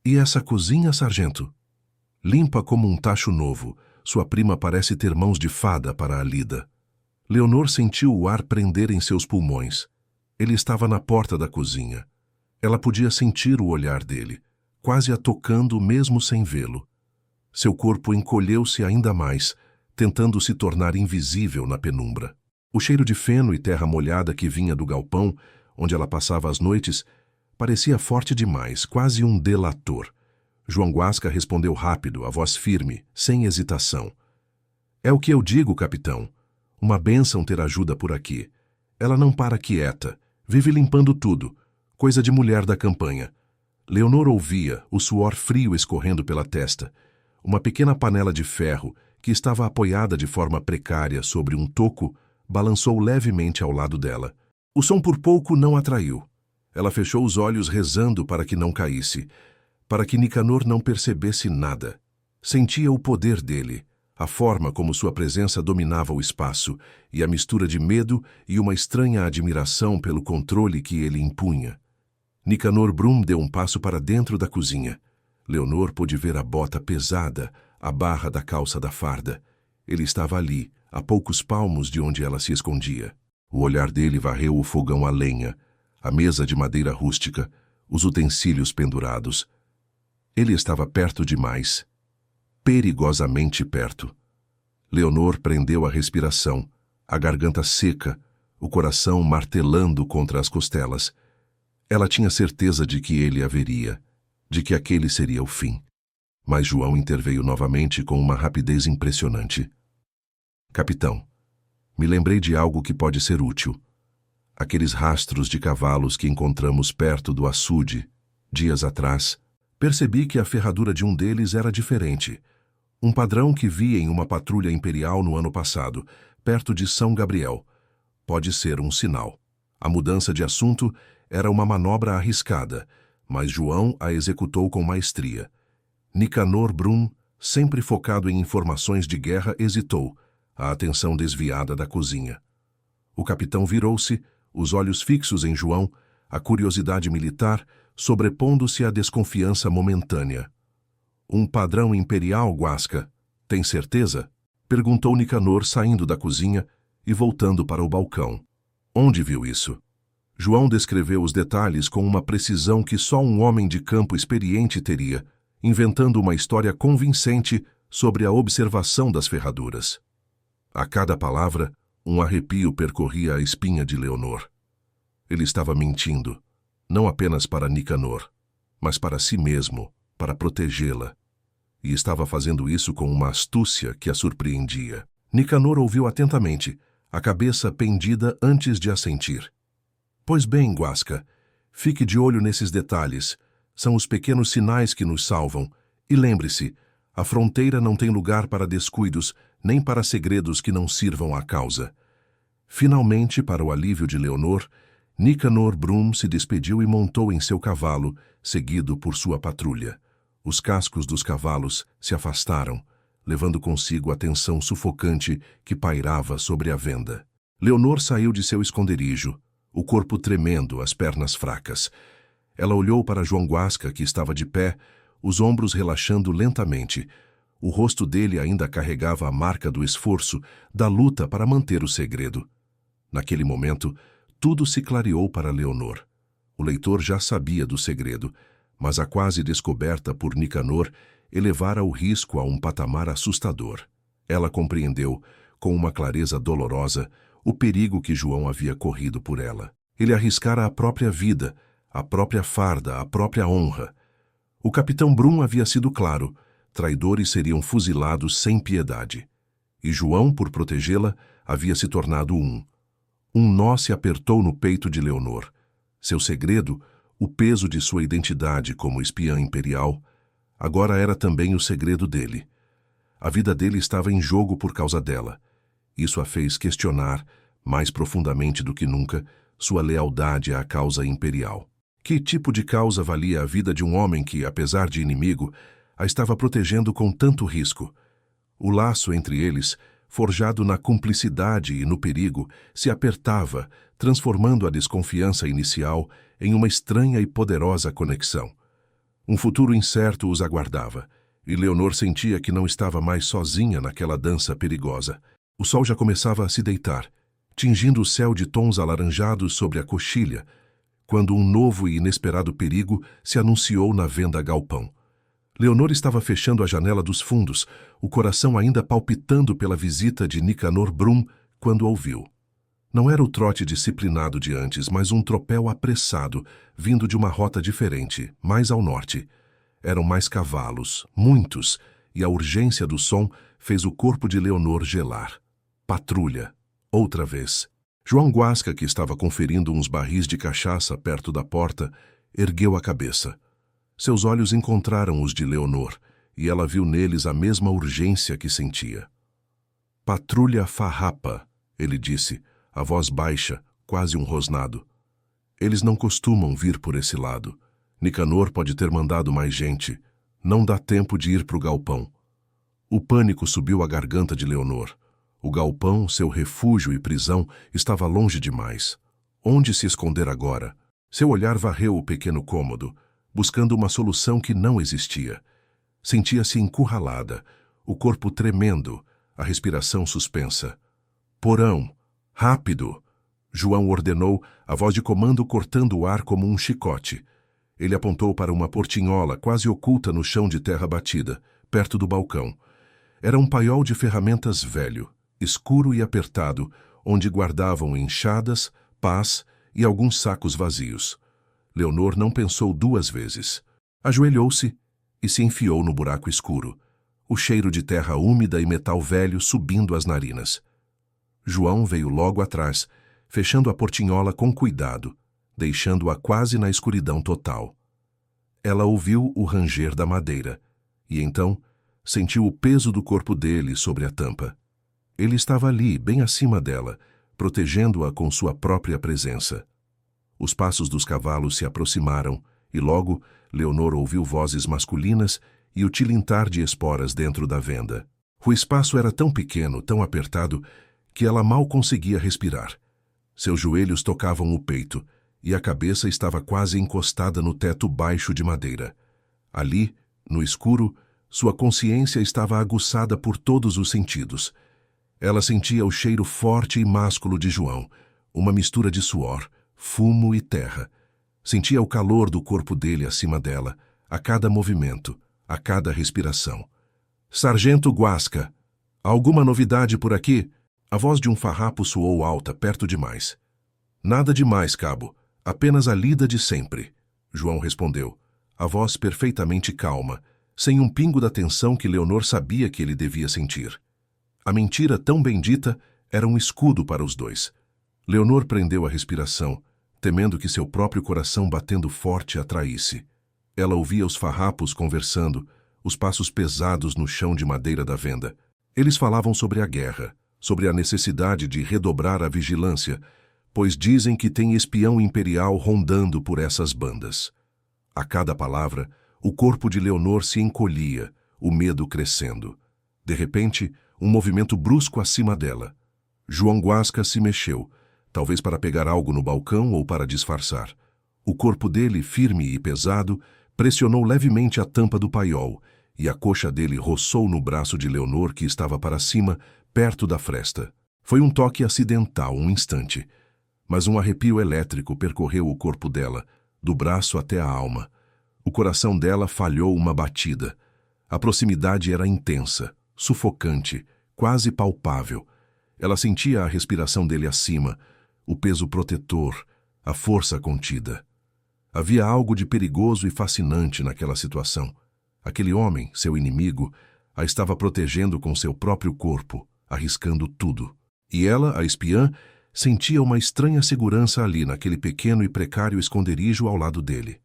E essa cozinha, sargento? Limpa como um tacho novo, sua prima parece ter mãos de fada para a lida. Leonor sentiu o ar prender em seus pulmões. Ele estava na porta da cozinha. Ela podia sentir o olhar dele, quase a tocando mesmo sem vê-lo. Seu corpo encolheu-se ainda mais, tentando se tornar invisível na penumbra. O cheiro de feno e terra molhada que vinha do galpão, onde ela passava as noites, parecia forte demais, quase um delator. João Guasca respondeu rápido, a voz firme, sem hesitação. É o que eu digo, capitão. Uma bênção ter ajuda por aqui. Ela não para quieta, vive limpando tudo, coisa de mulher da campanha. Leonor ouvia, o suor frio escorrendo pela testa. Uma pequena panela de ferro, que estava apoiada de forma precária sobre um toco, balançou levemente ao lado dela. O som por pouco não atraiu. Ela fechou os olhos rezando para que não caísse, para que Nicanor não percebesse nada. Sentia o poder dele, a forma como sua presença dominava o espaço, e a mistura de medo e uma estranha admiração pelo controle que ele impunha. Nicanor Brum deu um passo para dentro da cozinha. Leonor pôde ver a bota pesada, a barra da calça da farda. Ele estava ali, a poucos palmos de onde ela se escondia. O olhar dele varreu o fogão a lenha, a mesa de madeira rústica, os utensílios pendurados. Ele estava perto demais, perigosamente perto. Leonor prendeu a respiração, a garganta seca, o coração martelando contra as costelas. Ela tinha certeza de que ele a veria, de que aquele seria o fim. Mas João interveio novamente com uma rapidez impressionante. Capitão, me lembrei de algo que pode ser útil. Aqueles rastros de cavalos que encontramos perto do açude, dias atrás, percebi que a ferradura de um deles era diferente. Um padrão que vi em uma patrulha imperial no ano passado, perto de São Gabriel. Pode ser um sinal. A mudança de assunto era uma manobra arriscada, mas João a executou com maestria. Nicanor Brum, sempre focado em informações de guerra, hesitou, a atenção desviada da cozinha. O capitão virou-se, os olhos fixos em João, a curiosidade militar sobrepondo-se à desconfiança momentânea. Um padrão imperial, Guasca? Tem certeza? Perguntou Nicanor, saindo da cozinha e voltando para o balcão. Onde viu isso? João descreveu os detalhes com uma precisão que só um homem de campo experiente teria, inventando uma história convincente sobre a observação das ferraduras. A cada palavra, um arrepio percorria a espinha de Leonor. Ele estava mentindo, não apenas para Nicanor, mas para si mesmo, para protegê-la. E estava fazendo isso com uma astúcia que a surpreendia. Nicanor ouviu atentamente, a cabeça pendida antes de assentir. Pois bem, Guasca, fique de olho nesses detalhes. São os pequenos sinais que nos salvam. E lembre-se, a fronteira não tem lugar para descuidos, nem para segredos que não sirvam à causa. Finalmente, para o alívio de Leonor, Nicanor Brum se despediu e montou em seu cavalo, seguido por sua patrulha. Os cascos dos cavalos se afastaram. levando consigo a tensão sufocante que pairava sobre a venda. Leonor saiu de seu esconderijo, o corpo tremendo, as pernas fracas. Ela olhou para João Guasca, que estava de pé, os ombros relaxando lentamente. O rosto dele ainda carregava a marca do esforço, da luta para manter o segredo. Naquele momento, tudo se clareou para Leonor. O leitor já sabia do segredo, mas a quase descoberta por Nicanor elevara o risco a um patamar assustador. Ela compreendeu, com uma clareza dolorosa, o perigo que João havia corrido por ela. Ele arriscara a própria vida, a própria farda, a própria honra. O capitão Brum havia sido claro: traidores seriam fuzilados sem piedade. E João, por protegê-la, havia se tornado um. Um nó se apertou no peito de Leonor. Seu segredo, o peso de sua identidade como espiã imperial, agora era também o segredo dele. A vida dele estava em jogo por causa dela. Isso a fez questionar, mais profundamente do que nunca, sua lealdade à causa imperial. Que tipo de causa valia a vida de um homem que, apesar de inimigo, a estava protegendo com tanto risco? O laço entre eles, forjado na cumplicidade e no perigo, se apertava, transformando a desconfiança inicial em uma estranha e poderosa conexão. Um futuro incerto os aguardava, e Leonor sentia que não estava mais sozinha naquela dança perigosa. O sol já começava a se deitar, tingindo o céu de tons alaranjados sobre a coxilha, quando um novo e inesperado perigo se anunciou na venda galpão. Leonor estava fechando a janela dos fundos, o coração ainda palpitando pela visita de Nicanor Brum, quando ouviu. Não era o trote disciplinado de antes, mas um tropel apressado, vindo de uma rota diferente, mais ao norte. Eram mais cavalos, muitos, e a urgência do som fez o corpo de Leonor gelar. Patrulha. Outra vez. João Guasca, que estava conferindo uns barris de cachaça perto da porta, ergueu a cabeça. Seus olhos encontraram os de Leonor, e ela viu neles a mesma urgência que sentia. Patrulha farrapa, ele disse, a voz baixa, quase um rosnado. Eles não costumam vir por esse lado. Nicanor pode ter mandado mais gente. Não dá tempo de ir para o galpão. O pânico subiu à garganta de Leonor. O galpão, seu refúgio e prisão, estava longe demais. Onde se esconder agora? Seu olhar varreu o pequeno cômodo, buscando uma solução que não existia. Sentia-se encurralada, o corpo tremendo, a respiração suspensa. Porão! Rápido! João ordenou, a voz de comando cortando o ar como um chicote. Ele apontou para uma portinhola quase oculta no chão de terra batida, perto do balcão. Era um paiol de ferramentas velho, escuro e apertado, onde guardavam enxadas, pás e alguns sacos vazios. Leonor não pensou duas vezes. Ajoelhou-se e se enfiou no buraco escuro, o cheiro de terra úmida e metal velho subindo as narinas. João veio logo atrás, fechando a portinhola com cuidado, deixando-a quase na escuridão total. Ela ouviu o ranger da madeira, e então sentiu o peso do corpo dele sobre a tampa. Ele estava ali, bem acima dela, protegendo-a com sua própria presença. Os passos dos cavalos se aproximaram, e logo Leonor ouviu vozes masculinas e o tilintar de esporas dentro da venda. O espaço era tão pequeno, tão apertado, que ela mal conseguia respirar. Seus joelhos tocavam o peito, e a cabeça estava quase encostada no teto baixo de madeira. Ali, no escuro, sua consciência estava aguçada por todos os sentidos. Ela sentia o cheiro forte e másculo de João, uma mistura de suor, fumo e terra. Sentia o calor do corpo dele acima dela, a cada movimento, a cada respiração. Sargento Guasca, alguma novidade por aqui? A voz de um farrapo soou alta, perto demais. Nada demais, cabo. Apenas a lida de sempre, João respondeu, a voz perfeitamente calma, sem um pingo da tensão que Leonor sabia que ele devia sentir. A mentira tão bendita era um escudo para os dois. Leonor prendeu a respiração, temendo que seu próprio coração batendo forte a traísse. Ela ouvia os farrapos conversando, os passos pesados no chão de madeira da venda. Eles falavam sobre a guerra, sobre a necessidade de redobrar a vigilância, pois dizem que tem espião imperial rondando por essas bandas. A cada palavra, o corpo de Leonor se encolhia, o medo crescendo. De repente, um movimento brusco acima dela. João Guasca se mexeu, talvez para pegar algo no balcão ou para disfarçar. O corpo dele, firme e pesado, pressionou levemente a tampa do paiol, e a coxa dele roçou no braço de Leonor, que estava para cima, perto da fresta. Foi um toque acidental, um instante. Mas um arrepio elétrico percorreu o corpo dela, do braço até a alma. O coração dela falhou uma batida. A proximidade era intensa, sufocante, quase palpável. Ela sentia a respiração dele acima, o peso protetor, a força contida. Havia algo de perigoso e fascinante naquela situação. Aquele homem, seu inimigo, a estava protegendo com seu próprio corpo, arriscando tudo. E ela, a espiã, sentia uma estranha segurança ali naquele pequeno e precário esconderijo ao lado dele.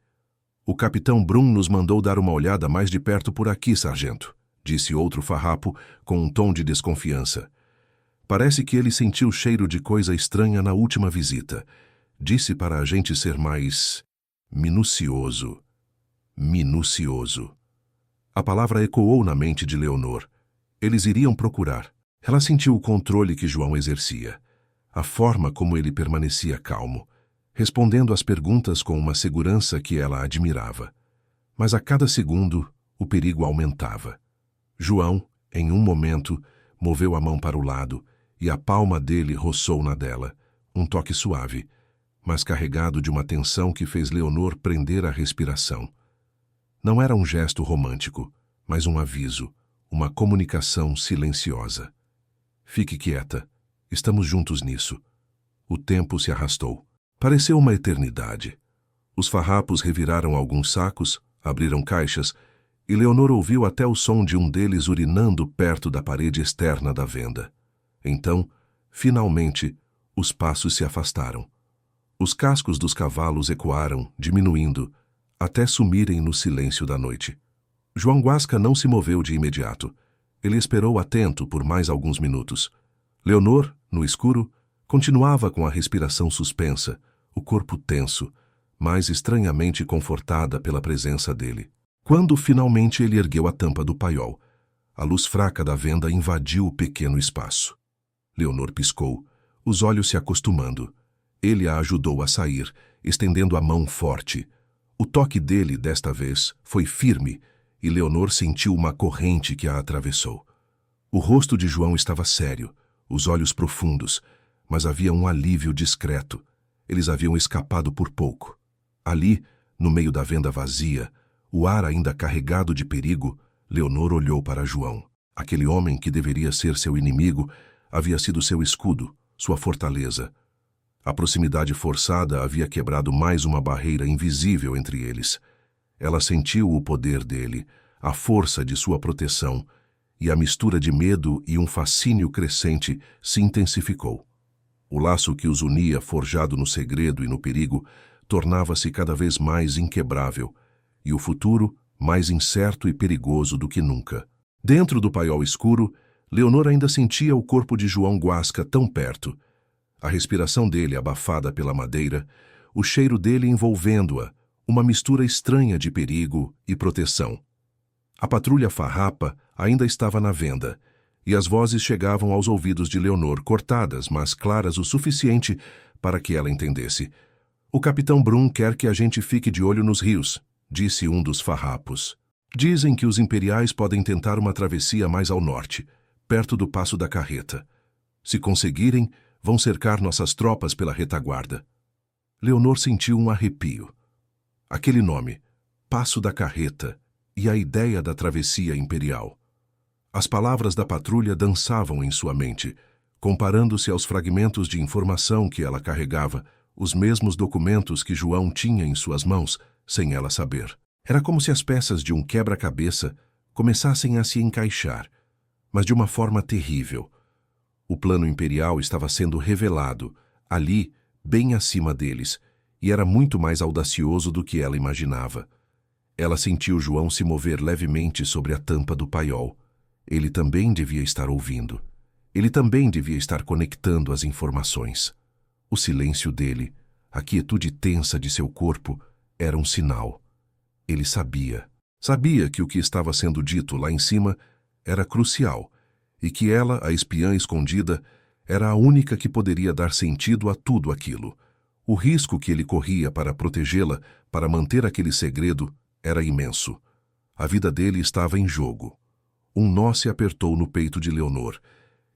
"O capitão Brum nos mandou dar uma olhada mais de perto por aqui, sargento", disse outro farrapo com um tom de desconfiança. "Parece que ele sentiu cheiro de coisa estranha na última visita. Disse para a gente ser mais minucioso." Minucioso. A palavra ecoou na mente de Leonor. Eles iriam procurar. Ela sentiu o controle que João exercia, a forma como ele permanecia calmo, respondendo às perguntas com uma segurança que ela admirava. Mas a cada segundo, o perigo aumentava. João, em um momento, moveu a mão para o lado e a palma dele roçou na dela, um toque suave, mas carregado de uma tensão que fez Leonor prender a respiração. Não era um gesto romântico, mas um aviso, uma comunicação silenciosa. "Fique quieta. Estamos juntos nisso." O tempo se arrastou. Pareceu uma eternidade. Os farrapos reviraram alguns sacos, abriram caixas, e Leonor ouviu até o som de um deles urinando perto da parede externa da venda. Então, finalmente, os passos se afastaram. Os cascos dos cavalos ecoaram, diminuindo, até sumirem no silêncio da noite. João Guasca não se moveu de imediato. Ele esperou atento por mais alguns minutos. Leonor, no escuro, continuava com a respiração suspensa, o corpo tenso, mas estranhamente confortada pela presença dele. Quando finalmente ele ergueu a tampa do paiol, a luz fraca da venda invadiu o pequeno espaço. Leonor piscou, os olhos se acostumando. Ele a ajudou a sair, estendendo a mão forte. O toque dele, desta vez, foi firme, e Leonor sentiu uma corrente que a atravessou. O rosto de João estava sério, os olhos profundos, mas havia um alívio discreto. Eles haviam escapado por pouco. Ali, no meio da venda vazia, o ar ainda carregado de perigo, Leonor olhou para João. Aquele homem que deveria ser seu inimigo havia sido seu escudo, sua fortaleza. A proximidade forçada havia quebrado mais uma barreira invisível entre eles. Ela sentiu o poder dele, a força de sua proteção, e a mistura de medo e um fascínio crescente se intensificou. O laço que os unia, forjado no segredo e no perigo, tornava-se cada vez mais inquebrável, e o futuro mais incerto e perigoso do que nunca. Dentro do paiol escuro, Leonor ainda sentia o corpo de João Guasca tão perto, a respiração dele abafada pela madeira, o cheiro dele envolvendo-a, uma mistura estranha de perigo e proteção. A patrulha farrapa ainda estava na venda, e as vozes chegavam aos ouvidos de Leonor, cortadas, mas claras o suficiente para que ela entendesse. "O capitão Brum quer que a gente fique de olho nos rios", disse um dos farrapos. "Dizem que os imperiais podem tentar uma travessia mais ao norte, perto do Passo da Carreta. Se conseguirem, vão cercar nossas tropas pela retaguarda." Leonor sentiu um arrepio. Aquele nome, Passo da Carreta, e a ideia da travessia imperial. As palavras da patrulha dançavam em sua mente, comparando-se aos fragmentos de informação que ela carregava, os mesmos documentos que João tinha em suas mãos, sem ela saber. Era como se as peças de um quebra-cabeça começassem a se encaixar, mas de uma forma terrível. O plano imperial estava sendo revelado, ali, bem acima deles, e era muito mais audacioso do que ela imaginava. Ela sentiu João se mover levemente sobre a tampa do paiol. Ele também devia estar ouvindo. Ele também devia estar conectando as informações. O silêncio dele, a quietude tensa de seu corpo, era um sinal. Ele sabia. Sabia que o que estava sendo dito lá em cima era crucial e que ela, a espiã escondida, era a única que poderia dar sentido a tudo aquilo. O risco que ele corria para protegê-la, para manter aquele segredo, era imenso. A vida dele estava em jogo. Um nó se apertou no peito de Leonor.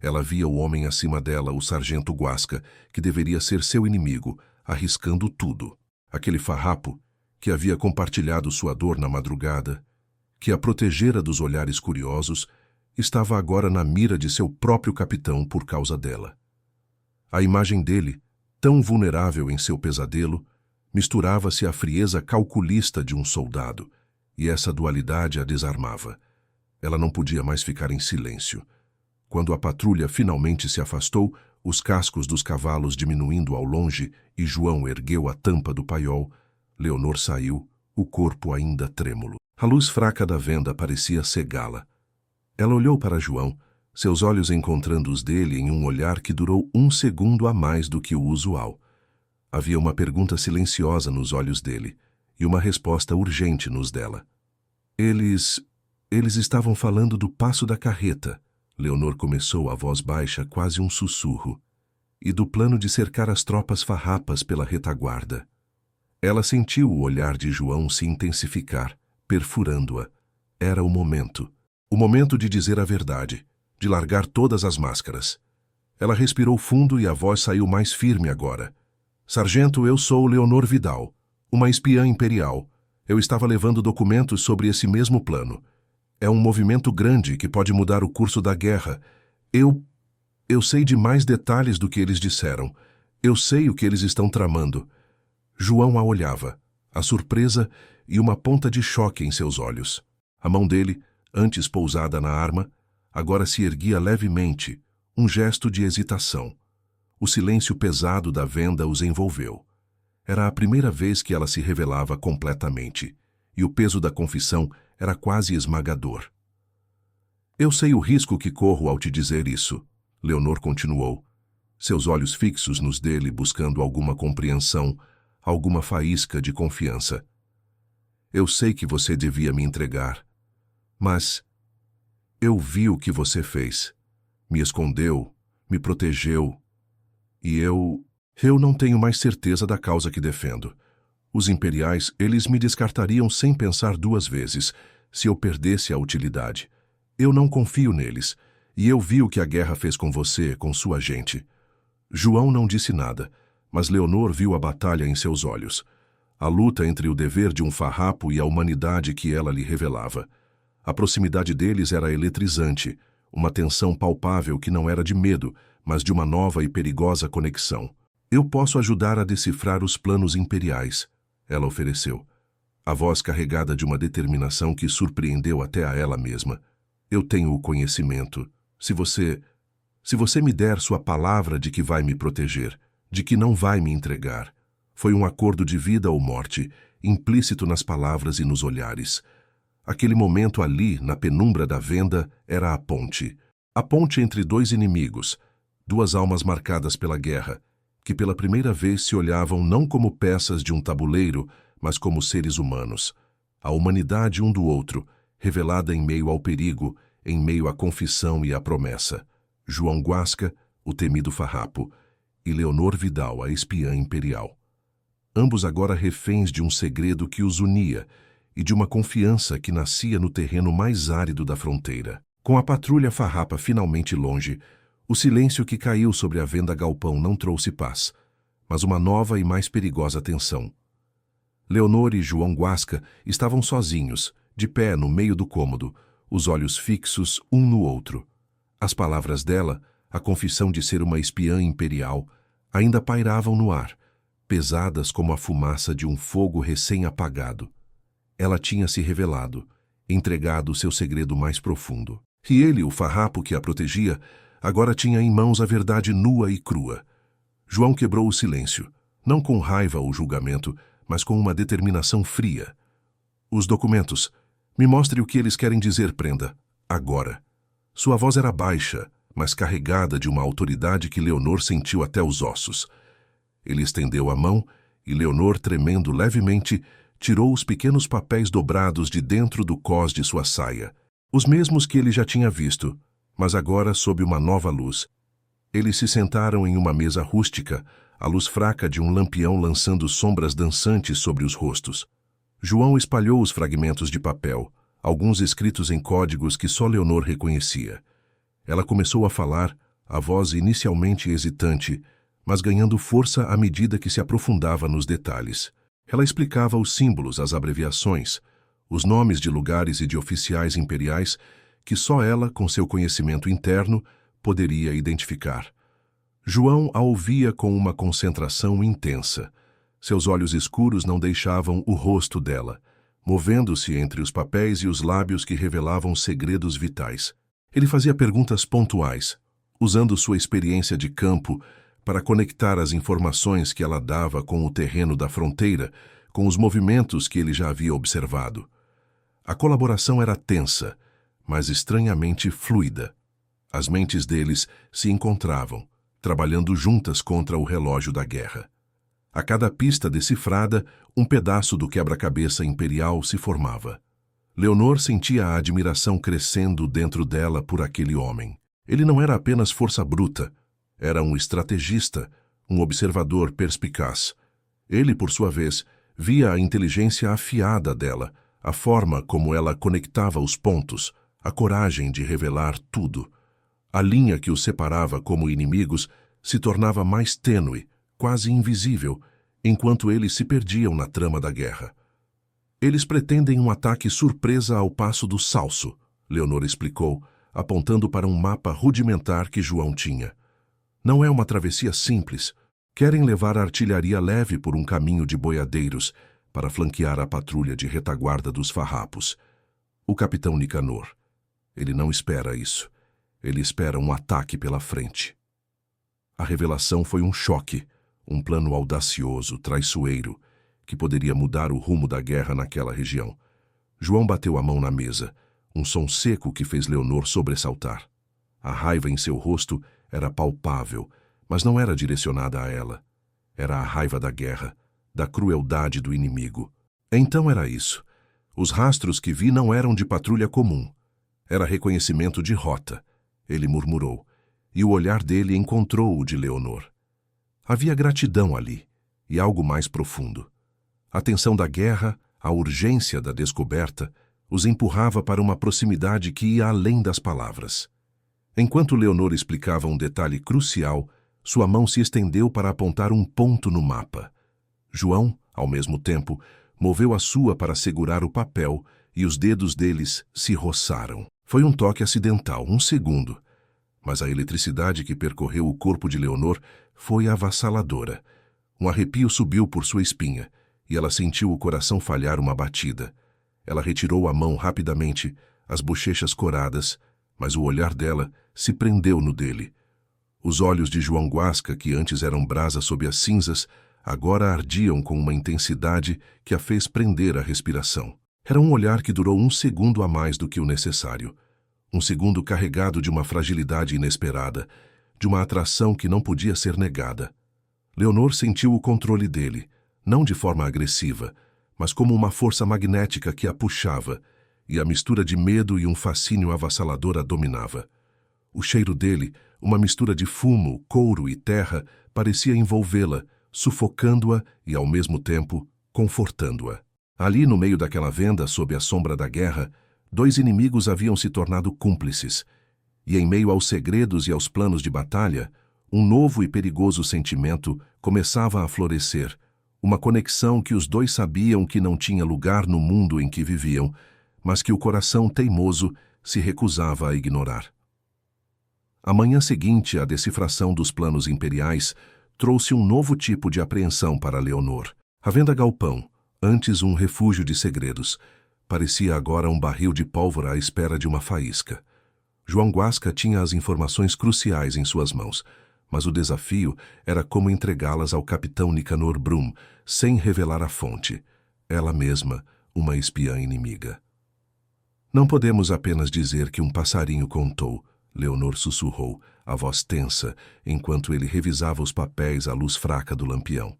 Ela via o homem acima dela, o sargento Guasca, que deveria ser seu inimigo, arriscando tudo. Aquele farrapo, que havia compartilhado sua dor na madrugada, que a protegera dos olhares curiosos, estava agora na mira de seu próprio capitão por causa dela. A imagem dele, tão vulnerável em seu pesadelo, misturava-se à frieza calculista de um soldado, e essa dualidade a desarmava. Ela não podia mais ficar em silêncio. Quando a patrulha finalmente se afastou, os cascos dos cavalos diminuindo ao longe e João ergueu a tampa do paiol, Leonor saiu, o corpo ainda trêmulo. A luz fraca da venda parecia cegá-la. Ela olhou para João, seus olhos encontrando os dele em um olhar que durou 1 segundo a mais do que o usual. Havia uma pergunta silenciosa nos olhos dele e uma resposta urgente nos dela. Eles estavam falando do passo da carreta, Leonor começou a voz baixa, quase um sussurro, e do plano de cercar as tropas farrapas pela retaguarda. Ela sentiu o olhar de João se intensificar, perfurando-a. Era o momento de dizer a verdade, de largar todas as máscaras. Ela respirou fundo e a voz saiu mais firme agora. Sargento, eu sou Leonor Vidal, uma espiã imperial. Eu estava levando documentos sobre esse mesmo plano. É um movimento grande que pode mudar o curso da guerra. Eu sei de mais detalhes do que eles disseram. Eu sei o que eles estão tramando. João a olhava, a surpresa e uma ponta de choque em seus olhos. A mão dele, antes pousada na arma, agora se erguia levemente, um gesto de hesitação. O silêncio pesado da venda os envolveu. Era a primeira vez que ela se revelava completamente, e o peso da confissão era quase esmagador. Eu sei o risco que corro ao te dizer isso, Leonor continuou, seus olhos fixos nos dele buscando alguma compreensão, alguma faísca de confiança. Eu sei que você devia me entregar, mas eu vi o que você fez. Me escondeu, me protegeu, e eu não tenho mais certeza da causa que defendo. Os imperiais, eles me descartariam sem pensar 2 vezes, se eu perdesse a utilidade. Eu não confio neles, e eu vi o que a guerra fez com você, com sua gente. João não disse nada, mas Leonor viu a batalha em seus olhos. A luta entre o dever de um farrapo e a humanidade que ela lhe revelava. A proximidade deles era eletrizante, uma tensão palpável que não era de medo, mas de uma nova e perigosa conexão. Eu posso ajudar a decifrar os planos imperiais, ela ofereceu, a voz carregada de uma determinação que surpreendeu até a ela mesma. Eu tenho o conhecimento. Se você me der sua palavra de que vai me proteger, de que não vai me entregar. Foi um acordo de vida ou morte, implícito nas palavras e nos olhares. Aquele momento ali, na penumbra da venda, era a ponte. A ponte entre 2 inimigos, 2 almas marcadas pela guerra, que pela primeira vez se olhavam não como peças de um tabuleiro, mas como seres humanos. A humanidade um do outro, revelada em meio ao perigo, em meio à confissão e à promessa. João Guasca, o temido farrapo, e Leonor Vidal, a espiã imperial. Ambos agora reféns de um segredo que os unia e de uma confiança que nascia no terreno mais árido da fronteira. Com a patrulha farrapa finalmente longe, o silêncio que caiu sobre a venda galpão não trouxe paz, mas uma nova e mais perigosa tensão. Leonor e João Guasca estavam sozinhos, de pé no meio do cômodo, os olhos fixos um no outro. As palavras dela, a confissão de ser uma espiã imperial, ainda pairavam no ar, pesadas como a fumaça de um fogo recém-apagado. Ela tinha se revelado, entregado seu segredo mais profundo. E ele, o farrapo que a protegia, agora tinha em mãos a verdade nua e crua. João quebrou o silêncio, não com raiva ou julgamento, mas com uma determinação fria. Os documentos. Me mostre o que eles querem dizer, Prenda. Agora. Sua voz era baixa, mas carregada de uma autoridade que Leonor sentiu até os ossos. Ele estendeu a mão e Leonor, tremendo levemente, tirou os pequenos papéis dobrados de dentro do cós de sua saia. Os mesmos que ele já tinha visto, mas agora sob uma nova luz. Eles se sentaram em uma mesa rústica, a luz fraca de um lampião lançando sombras dançantes sobre os rostos. João espalhou os fragmentos de papel, alguns escritos em códigos que só Leonor reconhecia. Ela começou a falar, a voz inicialmente hesitante, mas ganhando força à medida que se aprofundava nos detalhes. Ela explicava os símbolos, as abreviações, os nomes de lugares e de oficiais imperiais que só ela, com seu conhecimento interno, poderia identificar. João a ouvia com uma concentração intensa. Seus olhos escuros não deixavam o rosto dela, movendo-se entre os papéis e os lábios que revelavam segredos vitais. Ele fazia perguntas pontuais, usando sua experiência de campo para conectar as informações que ela dava com o terreno da fronteira, com os movimentos que ele já havia observado. A colaboração era tensa, mas estranhamente fluida. As mentes deles se encontravam, trabalhando juntas contra o relógio da guerra. A cada pista decifrada, um pedaço do quebra-cabeça imperial se formava. Leonor sentia a admiração crescendo dentro dela por aquele homem. Ele não era apenas força bruta, era um estrategista, um observador perspicaz. Ele, por sua vez, via a inteligência afiada dela, a forma como ela conectava os pontos, a coragem de revelar tudo. A linha que os separava como inimigos se tornava mais tênue, quase invisível, enquanto eles se perdiam na trama da guerra. Eles pretendem um ataque surpresa ao Passo do Salso, Leonor explicou, apontando para um mapa rudimentar que João tinha. Não é uma travessia simples. Querem levar a artilharia leve por um caminho de boiadeiros para flanquear a patrulha de retaguarda dos farrapos. O capitão Nicanor. Ele não espera isso. Ele espera um ataque pela frente. A revelação foi um choque, um plano audacioso, traiçoeiro, que poderia mudar o rumo da guerra naquela região. João bateu a mão na mesa, um som seco que fez Leonor sobressaltar. A raiva em seu rosto era palpável, mas não era direcionada a ela. Era a raiva da guerra, da crueldade do inimigo. Então era isso. Os rastros que vi não eram de patrulha comum. Era reconhecimento de rota, ele murmurou, e o olhar dele encontrou o de Leonor. Havia gratidão ali, e algo mais profundo. A tensão da guerra, a urgência da descoberta, os empurrava para uma proximidade que ia além das palavras. Enquanto Leonor explicava um detalhe crucial, sua mão se estendeu para apontar um ponto no mapa. João, ao mesmo tempo, moveu a sua para segurar o papel e os dedos deles se roçaram. Foi um toque acidental, um segundo, mas a eletricidade que percorreu o corpo de Leonor foi avassaladora. Um arrepio subiu por sua espinha e ela sentiu o coração falhar uma batida. Ela retirou a mão rapidamente, as bochechas coradas, mas o olhar dela se prendeu no dele. Os olhos de João Guasca, que antes eram brasa sob as cinzas, agora ardiam com uma intensidade que a fez prender a respiração. Era um olhar que durou um segundo a mais do que o necessário. Um segundo carregado de uma fragilidade inesperada, de uma atração que não podia ser negada. Leonor sentiu o controle dele, não de forma agressiva, mas como uma força magnética que a puxava, e a mistura de medo e um fascínio avassalador a dominava. O cheiro dele, uma mistura de fumo, couro e terra, parecia envolvê-la, sufocando-a e, ao mesmo tempo, confortando-a. Ali, no meio daquela venda, sob a sombra da guerra, dois inimigos haviam se tornado cúmplices, e em meio aos segredos e aos planos de batalha, um novo e perigoso sentimento começava a florescer, uma conexão que os dois sabiam que não tinha lugar no mundo em que viviam, mas que o coração teimoso se recusava a ignorar. A manhã seguinte, a decifração dos planos imperiais trouxe um novo tipo de apreensão para Leonor. A venda galpão, antes um refúgio de segredos, parecia agora um barril de pólvora à espera de uma faísca. João Guasca tinha as informações cruciais em suas mãos, mas o desafio era como entregá-las ao capitão Nicanor Brum, sem revelar a fonte, ela mesma, uma espiã inimiga. Não podemos apenas dizer que um passarinho contou, Leonor sussurrou, a voz tensa, enquanto ele revisava os papéis à luz fraca do lampião.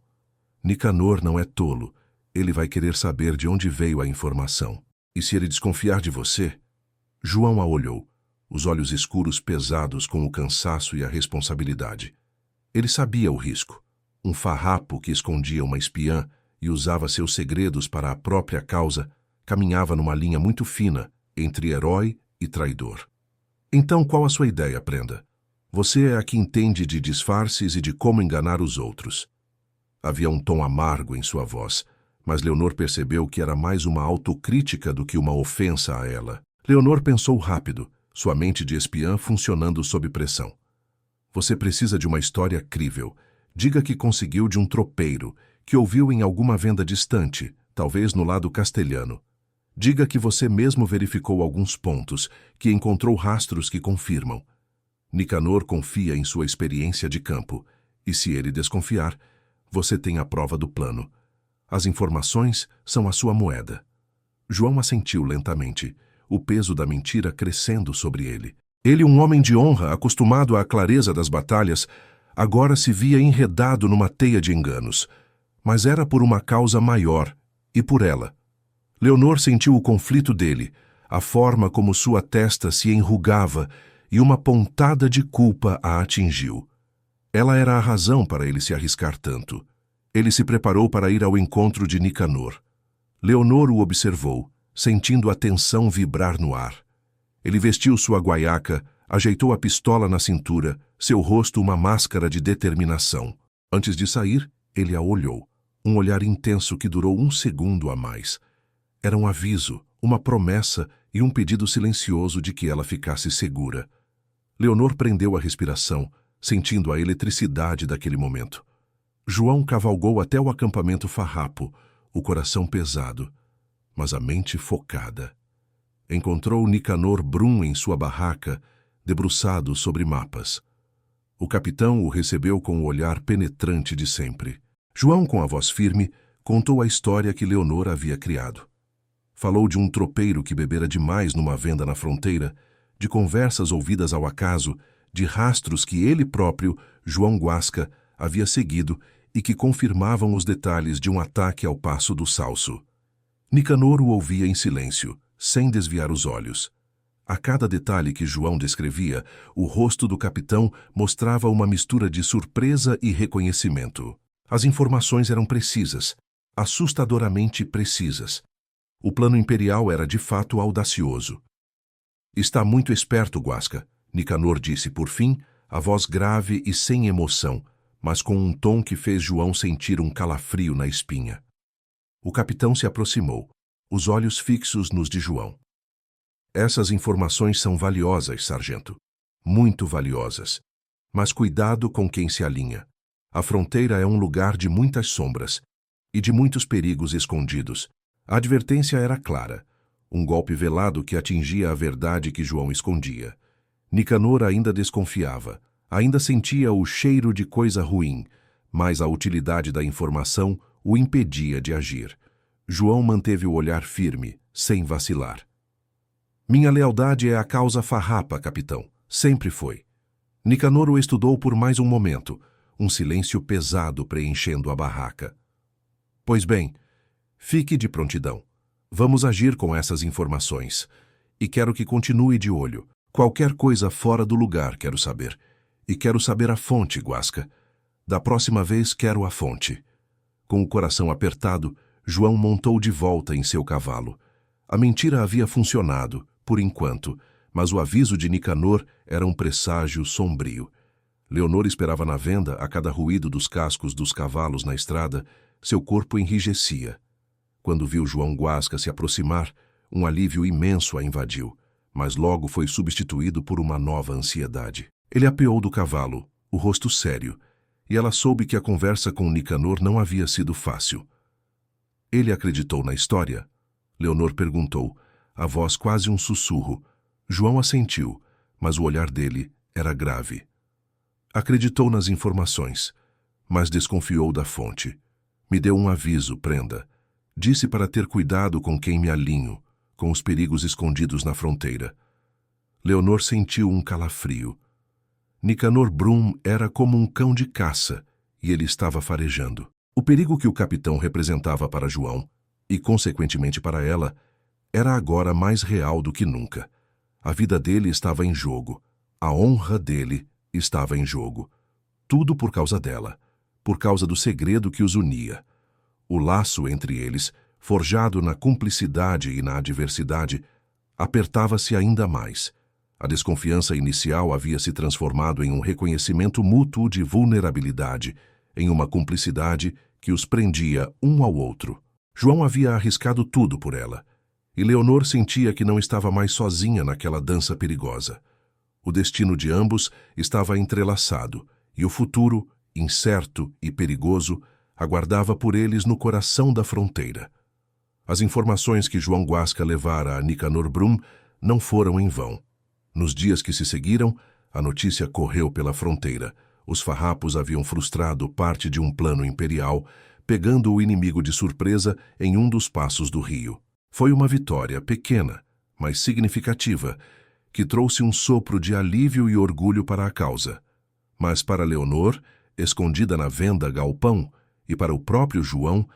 Nicanor não é tolo. Ele vai querer saber de onde veio a informação. E se ele desconfiar de você? João a olhou. os olhos escuros pesados com o cansaço e a responsabilidade. Ele sabia o risco. Um farrapo que escondia uma espiã e usava seus segredos para a própria causa caminhava numa linha muito fina entre herói e traidor. Então, qual a sua ideia, Prenda? Você é a que entende de disfarces e de como enganar os outros. Havia um tom amargo em sua voz, mas Leonor percebeu que era mais uma autocrítica do que uma ofensa a ela. Leonor pensou rápido, sua mente de espiã funcionando sob pressão. Você precisa de uma história crível. Diga que conseguiu de um tropeiro, que ouviu em alguma venda distante, talvez no lado castelhano. Diga que você mesmo verificou alguns pontos, que encontrou rastros que confirmam. Nicanor confia em sua experiência de campo, e se ele desconfiar, você tem a prova do plano. As informações são a sua moeda. João assentiu lentamente, o peso da mentira crescendo sobre ele. Ele, um homem de honra, acostumado à clareza das batalhas, agora se via enredado numa teia de enganos. Mas era por uma causa maior, e por ela. Leonor sentiu o conflito dele, a forma como sua testa se enrugava, e uma pontada de culpa a atingiu. Ela era a razão para ele se arriscar tanto. Ele se preparou para ir ao encontro de Nicanor. Leonor o observou, sentindo a tensão vibrar no ar. Ele vestiu sua guaiaca, ajeitou a pistola na cintura, seu rosto uma máscara de determinação. Antes de sair, ele a olhou. Um olhar intenso que durou um segundo a mais. Era um aviso, uma promessa e um pedido silencioso de que ela ficasse segura. Leonor prendeu a respiração, sentindo a eletricidade daquele momento. João cavalgou até o acampamento farrapo, o coração pesado, mas a mente focada. Encontrou Nicanor Brum em sua barraca, debruçado sobre mapas. O capitão o recebeu com o olhar penetrante de sempre. João, com a voz firme, contou a história que Leonor havia criado. Falou de um tropeiro que bebera demais numa venda na fronteira, de conversas ouvidas ao acaso, de rastros que ele próprio, João Guasca, havia seguido e que confirmavam os detalhes de um ataque ao Passo do Salso. Nicanor o ouvia em silêncio, sem desviar os olhos. A cada detalhe que João descrevia, o rosto do capitão mostrava uma mistura de surpresa e reconhecimento. As informações eram precisas, assustadoramente precisas. O plano imperial era de fato audacioso. Está muito esperto, Guasca, Nicanor disse por fim, a voz grave e sem emoção, mas com um tom que fez João sentir um calafrio na espinha. O capitão se aproximou, os olhos fixos nos de João. Essas informações são valiosas, sargento. Muito valiosas. Mas cuidado com quem se alinha. A fronteira é um lugar de muitas sombras e de muitos perigos escondidos. A advertência era clara. Um golpe velado que atingia a verdade que João escondia. Nicanor ainda desconfiava. Ainda sentia o cheiro de coisa ruim, mas a utilidade da informação o impedia de agir. João manteve o olhar firme, sem vacilar. Minha lealdade é a causa farrapa, capitão. Sempre foi. Nicanor o estudou por mais um momento, um silêncio pesado preenchendo a barraca. Pois bem, fique de prontidão. Vamos agir com essas informações. E quero que continue de olho. Qualquer coisa fora do lugar quero saber. E quero saber a fonte, Guasca. Da próxima vez quero a fonte. Com o coração apertado, João montou de volta em seu cavalo. A mentira havia funcionado, por enquanto, mas o aviso de Nicanor era um presságio sombrio. Leonor esperava na venda, a cada ruído dos cascos dos cavalos na estrada, seu corpo enrijecia. Quando viu João Guasca se aproximar, um alívio imenso a invadiu, mas logo foi substituído por uma nova ansiedade. Ele apeou do cavalo, o rosto sério, e ela soube que a conversa com Nicanor não havia sido fácil. Ele acreditou na história? Leonor perguntou, a voz quase um sussurro. João assentiu, mas o olhar dele era grave. Acreditou nas informações, mas desconfiou da fonte. Me deu um aviso, Prenda. Disse para ter cuidado com quem me alinho, com os perigos escondidos na fronteira. Leonor sentiu um calafrio. Nicanor Brum era como um cão de caça, e ele estava farejando. O perigo que o capitão representava para João, e consequentemente para ela, era agora mais real do que nunca. A vida dele estava em jogo. A honra dele estava em jogo. Tudo por causa dela, por causa do segredo que os unia. O laço entre eles, forjado na cumplicidade e na adversidade, apertava-se ainda mais. A desconfiança inicial havia se transformado em um reconhecimento mútuo de vulnerabilidade, em uma cumplicidade que os prendia um ao outro. João havia arriscado tudo por ela, e Leonor sentia que não estava mais sozinha naquela dança perigosa. O destino de ambos estava entrelaçado, e o futuro, incerto e perigoso, aguardava por eles no coração da fronteira. As informações que João Guasca levara a Nicanor Brum não foram em vão. Nos dias que se seguiram, a notícia correu pela fronteira. Os farrapos haviam frustrado parte de um plano imperial, pegando o inimigo de surpresa em um dos passos do rio. Foi uma vitória pequena, mas significativa, que trouxe um sopro de alívio e orgulho para a causa. Mas para Leonor, escondida na venda galpão, e para o próprio João,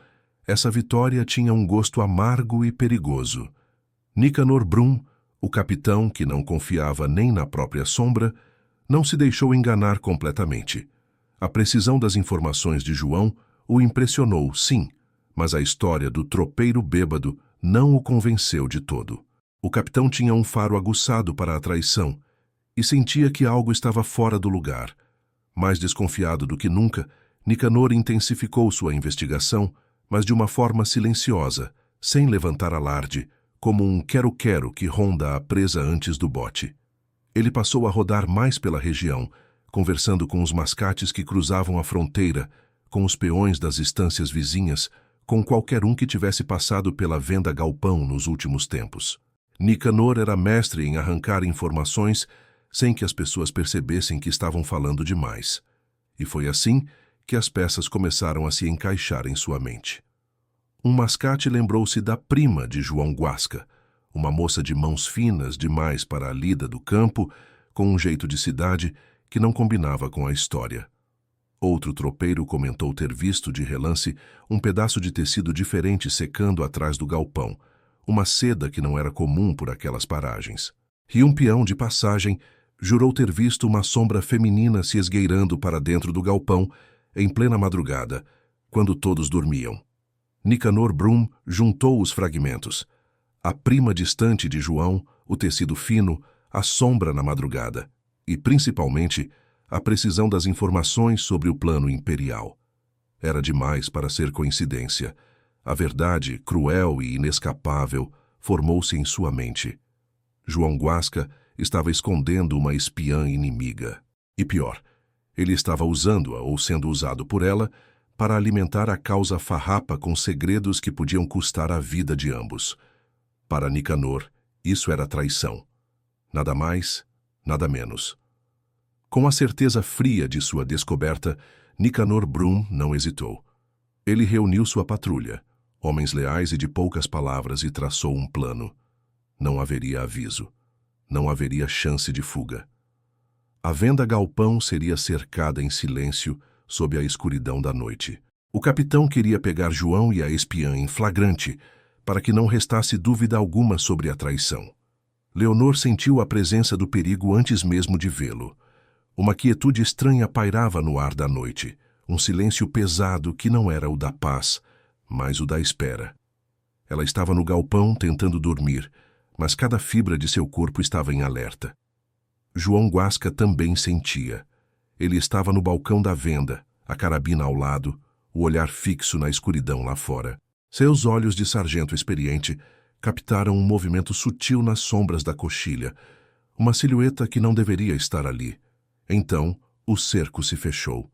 essa vitória tinha um gosto amargo e perigoso. Nicanor Brum, o capitão que não confiava nem na própria sombra, não se deixou enganar completamente. A precisão das informações de João o impressionou, sim, mas a história do tropeiro bêbado não o convenceu de todo. O capitão tinha um faro aguçado para a traição e sentia que algo estava fora do lugar. Mais desconfiado do que nunca, Nicanor intensificou sua investigação, mas de uma forma silenciosa, sem levantar alarde, como um quero-quero que ronda a presa antes do bote. Ele passou a rodar mais pela região, conversando com os mascates que cruzavam a fronteira, com os peões das estâncias vizinhas, com qualquer um que tivesse passado pela venda galpão nos últimos tempos. Nicanor era mestre em arrancar informações sem que as pessoas percebessem que estavam falando demais. E foi assim que as peças começaram a se encaixar em sua mente. Um mascate lembrou-se da prima de João Guasca, uma moça de mãos finas demais para a lida do campo, com um jeito de cidade que não combinava com a história. Outro tropeiro comentou ter visto de relance um pedaço de tecido diferente secando atrás do galpão, uma seda que não era comum por aquelas paragens. E um peão de passagem jurou ter visto uma sombra feminina se esgueirando para dentro do galpão em plena madrugada, quando todos dormiam. Nicanor Brum juntou os fragmentos. A prima distante de João, o tecido fino, a sombra na madrugada e, principalmente, a precisão das informações sobre o plano imperial. Era demais para ser coincidência. A verdade, cruel e inescapável, formou-se em sua mente. João Guasca estava escondendo uma espiã inimiga. E pior, ele estava usando-a ou sendo usado por ela para alimentar a causa farrapa com segredos que podiam custar a vida de ambos. Para Nicanor, isso era traição. Nada mais, nada menos. Com a certeza fria de sua descoberta, Nicanor Brum não hesitou. Ele reuniu sua patrulha, homens leais e de poucas palavras, e traçou um plano. Não haveria aviso. Não haveria chance de fuga. A venda galpão seria cercada em silêncio sob a escuridão da noite. O capitão queria pegar João e a espiã em flagrante, para que não restasse dúvida alguma sobre a traição. Leonor sentiu a presença do perigo antes mesmo de vê-lo. Uma quietude estranha pairava no ar da noite, um silêncio pesado que não era o da paz, mas o da espera. Ela estava no galpão tentando dormir, mas cada fibra de seu corpo estava em alerta. João Guasca também sentia. Ele estava no balcão da venda, a carabina ao lado, o olhar fixo na escuridão lá fora. Seus olhos de sargento experiente captaram um movimento sutil nas sombras da coxilha, uma silhueta que não deveria estar ali. Então, o cerco se fechou.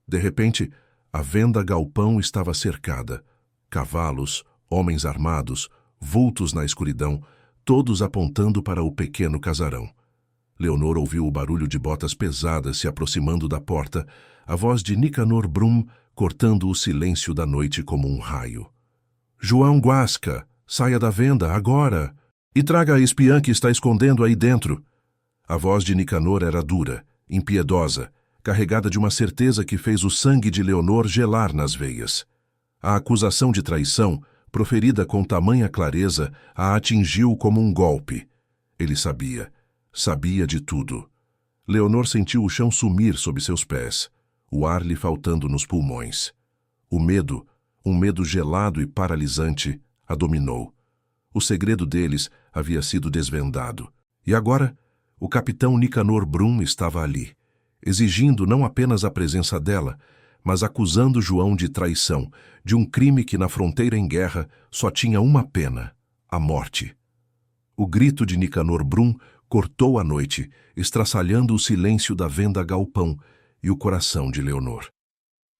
De repente, a venda galpão estava cercada. Cavalos, homens armados, vultos na escuridão, todos apontando para o pequeno casarão. Leonor ouviu o barulho de botas pesadas se aproximando da porta, a voz de Nicanor Brum cortando o silêncio da noite como um raio. João Guasca, saia da venda, agora! E traga a espiã que está escondendo aí dentro. A voz de Nicanor era dura, impiedosa, carregada de uma certeza que fez o sangue de Leonor gelar nas veias. A acusação de traição, proferida com tamanha clareza, a atingiu como um golpe. Ele sabia de tudo. Leonor sentiu o chão sumir sob seus pés, o ar lhe faltando nos pulmões. O medo, um medo gelado e paralisante, a dominou. O segredo deles havia sido desvendado. E agora, o capitão Nicanor Brum estava ali, exigindo não apenas a presença dela, mas acusando João de traição, de um crime que na fronteira em guerra só tinha uma pena: a morte. O grito de Nicanor Brum cortou a noite, estraçalhando o silêncio da venda galpão e o coração de Leonor.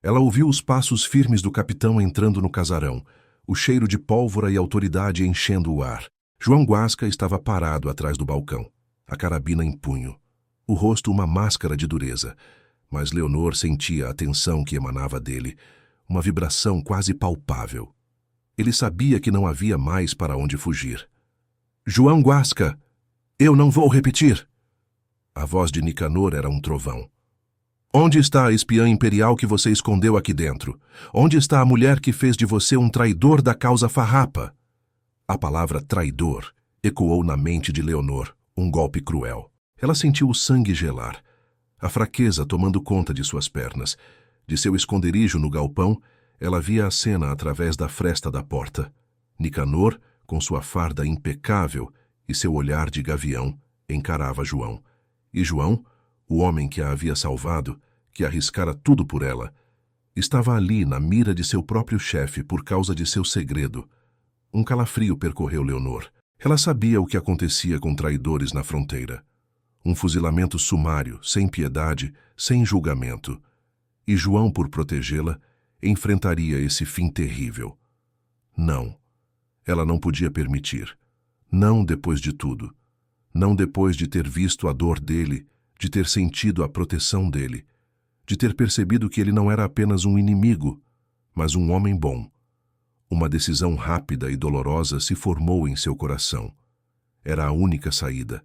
Ela ouviu os passos firmes do capitão entrando no casarão, o cheiro de pólvora e autoridade enchendo o ar. João Guasca estava parado atrás do balcão, a carabina em punho, o rosto uma máscara de dureza, mas Leonor sentia a tensão que emanava dele, uma vibração quase palpável. Ele sabia que não havia mais para onde fugir. João Guasca, eu não vou repetir. A voz de Nicanor era um trovão. Onde está a espiã imperial que você escondeu aqui dentro? Onde está a mulher que fez de você um traidor da causa farrapa? A palavra traidor ecoou na mente de Leonor, um golpe cruel. Ela sentiu o sangue gelar, a fraqueza tomando conta de suas pernas. De seu esconderijo no galpão, ela via a cena através da fresta da porta. Nicanor, com sua farda impecável e seu olhar de gavião, encarava João. E João, o homem que a havia salvado, que arriscara tudo por ela, estava ali na mira de seu próprio chefe por causa de seu segredo. Um calafrio percorreu Leonor. Ela sabia o que acontecia com traidores na fronteira. Um fuzilamento sumário, sem piedade, sem julgamento. E João, por protegê-la, enfrentaria esse fim terrível. Não. Ela não podia permitir. Não depois de tudo. Não depois de ter visto a dor dele, de ter sentido a proteção dele, de ter percebido que ele não era apenas um inimigo, mas um homem bom. Uma decisão rápida e dolorosa se formou em seu coração. Era a única saída.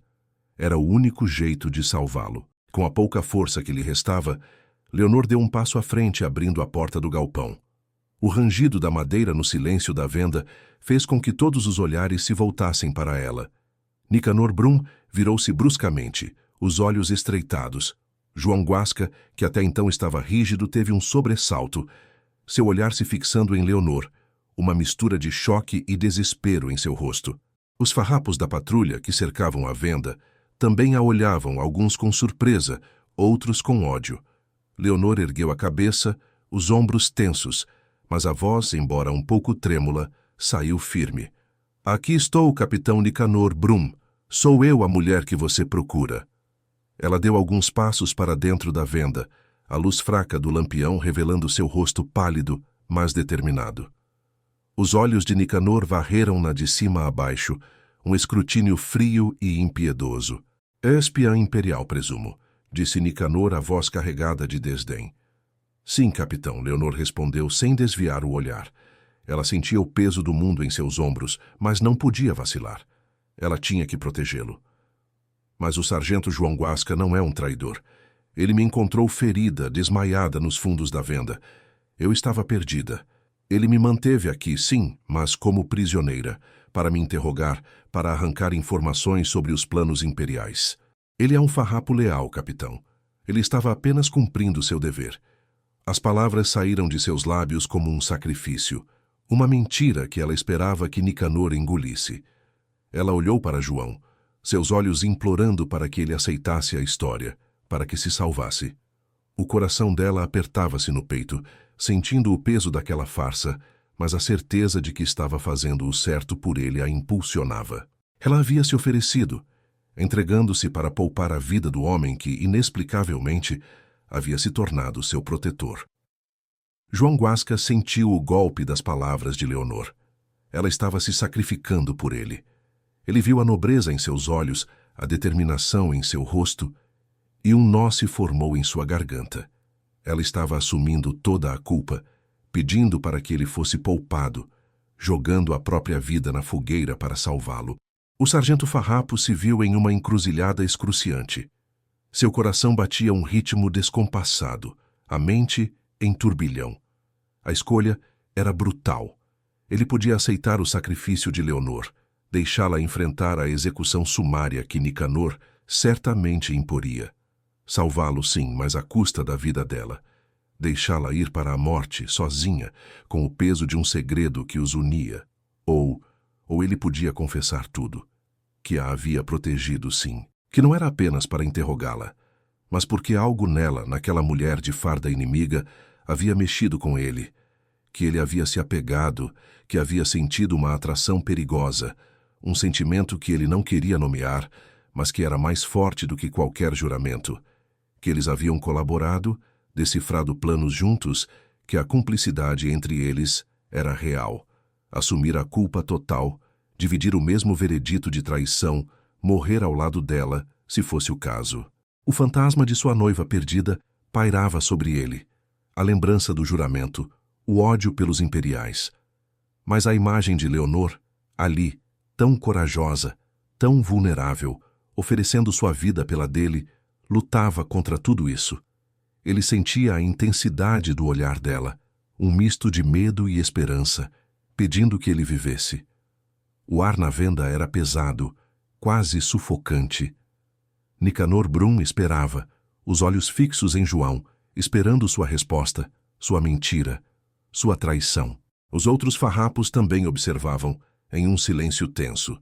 Era o único jeito de salvá-lo. Com a pouca força que lhe restava, Leonor deu um passo à frente, abrindo a porta do galpão. O rangido da madeira no silêncio da venda fez com que todos os olhares se voltassem para ela. Nicanor Brum virou-se bruscamente, os olhos estreitados. João Guasca, que até então estava rígido, teve um sobressalto, seu olhar se fixando em Leonor, uma mistura de choque e desespero em seu rosto. Os farrapos da patrulha que cercavam a venda também a olhavam, alguns com surpresa, outros com ódio. Leonor ergueu a cabeça, os ombros tensos, mas a voz, embora um pouco trêmula, saiu firme. Aqui estou, capitão Nicanor Brum. Sou eu a mulher que você procura. Ela deu alguns passos para dentro da venda, a luz fraca do lampião revelando seu rosto pálido, mas determinado. Os olhos de Nicanor varreram-na de cima a baixo, um escrutínio frio e impiedoso. É espiã imperial, presumo, disse Nicanor, a voz carregada de desdém. Sim, capitão, Leonor respondeu sem desviar o olhar. Ela sentia o peso do mundo em seus ombros, mas não podia vacilar. Ela tinha que protegê-lo. Mas o sargento João Guasca não é um traidor. Ele me encontrou ferida, desmaiada nos fundos da venda. Eu estava perdida. Ele me manteve aqui, sim, mas como prisioneira, para me interrogar, para arrancar informações sobre os planos imperiais. Ele é um farrapo leal, capitão. Ele estava apenas cumprindo seu dever. As palavras saíram de seus lábios como um sacrifício, uma mentira que ela esperava que Nicanor engolisse. Ela olhou para João, seus olhos implorando para que ele aceitasse a história, para que se salvasse. O coração dela apertava-se no peito, sentindo o peso daquela farsa, mas a certeza de que estava fazendo o certo por ele a impulsionava. Ela havia se oferecido, entregando-se para poupar a vida do homem que, inexplicavelmente, havia se tornado seu protetor. João Guasca sentiu o golpe das palavras de Leonor. Ela estava se sacrificando por ele. Ele viu a nobreza em seus olhos, a determinação em seu rosto, e um nó se formou em sua garganta. Ela estava assumindo toda a culpa, pedindo para que ele fosse poupado, jogando a própria vida na fogueira para salvá-lo. O sargento Farrapo se viu em uma encruzilhada excruciante. Seu coração batia um ritmo descompassado, a mente em turbilhão. A escolha era brutal. Ele podia aceitar o sacrifício de Leonor, deixá-la enfrentar a execução sumária que Nicanor certamente imporia. Salvá-lo, sim, mas à custa da vida dela. Deixá-la ir para a morte, sozinha, com o peso de um segredo que os unia. Ou ele podia confessar tudo. Que a havia protegido, sim. Que não era apenas para interrogá-la, mas porque algo nela, naquela mulher de farda inimiga, havia mexido com ele. Que ele havia se apegado, que havia sentido uma atração perigosa, um sentimento que ele não queria nomear, mas que era mais forte do que qualquer juramento. Que eles haviam colaborado, decifrado planos juntos, que a cumplicidade entre eles era real. Assumir a culpa total, dividir o mesmo veredito de traição, morrer ao lado dela, se fosse o caso. O fantasma de sua noiva perdida pairava sobre ele. A lembrança do juramento, o ódio pelos imperiais. Mas a imagem de Leonor, ali, tão corajosa, tão vulnerável, oferecendo sua vida pela dele, lutava contra tudo isso. Ele sentia a intensidade do olhar dela, um misto de medo e esperança, pedindo que ele vivesse. O ar na venda era pesado, quase sufocante. Nicanor Brum esperava, os olhos fixos em João, esperando sua resposta, sua mentira, sua traição. Os outros farrapos também observavam, em um silêncio tenso.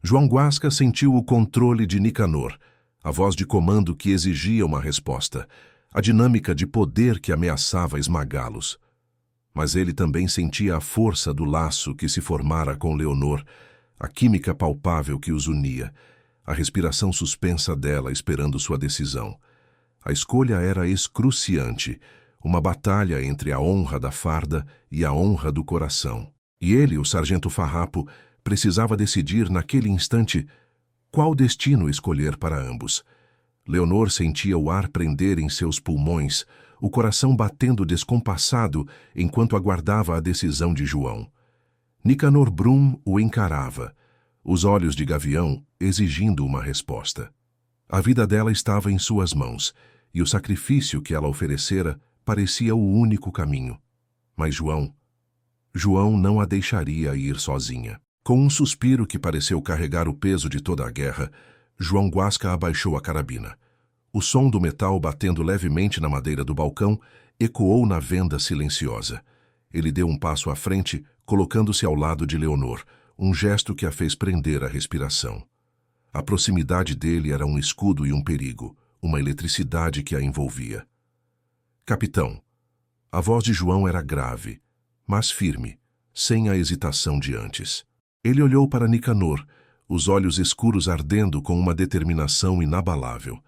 João Guasca sentiu o controle de Nicanor, a voz de comando que exigia uma resposta, a dinâmica de poder que ameaçava esmagá-los. Mas ele também sentia a força do laço que se formara com Leonor, a química palpável que os unia, a respiração suspensa dela esperando sua decisão. A escolha era excruciante, uma batalha entre a honra da farda e a honra do coração. E ele, o sargento farrapo, precisava decidir naquele instante qual destino escolher para ambos. Leonor sentia o ar prender em seus pulmões, o coração batendo descompassado enquanto aguardava a decisão de João. Nicanor Brum o encarava, os olhos de gavião exigindo uma resposta. A vida dela estava em suas mãos, e o sacrifício que ela oferecera parecia o único caminho. Mas João não a deixaria ir sozinha. Com um suspiro que pareceu carregar o peso de toda a guerra, João Guasca abaixou a carabina. O som do metal batendo levemente na madeira do balcão ecoou na venda silenciosa. Ele deu um passo à frente, colocando-se ao lado de Leonor, um gesto que a fez prender a respiração. A proximidade dele era um escudo e um perigo, uma eletricidade que a envolvia. Capitão. A voz de João era grave, mas firme, sem a hesitação de antes. Ele olhou para Nicanor, os olhos escuros ardendo com uma determinação inabalável.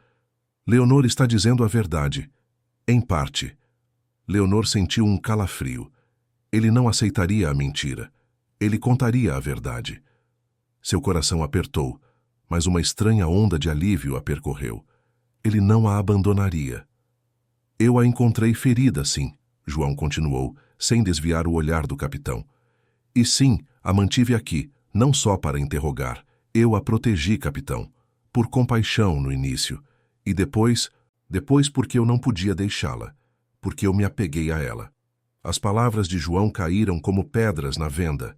Leonor está dizendo a verdade. Em parte. Leonor sentiu um calafrio. Ele não aceitaria a mentira. Ele contaria a verdade. Seu coração apertou, mas uma estranha onda de alívio a percorreu. Ele não a abandonaria. Eu a encontrei ferida, sim, João continuou, sem desviar o olhar do capitão. E sim, a mantive aqui, não só para interrogar. Eu a protegi, capitão, por compaixão no início, e depois porque eu não podia deixá-la, porque eu me apeguei a ela. As palavras de João caíram como pedras na venda.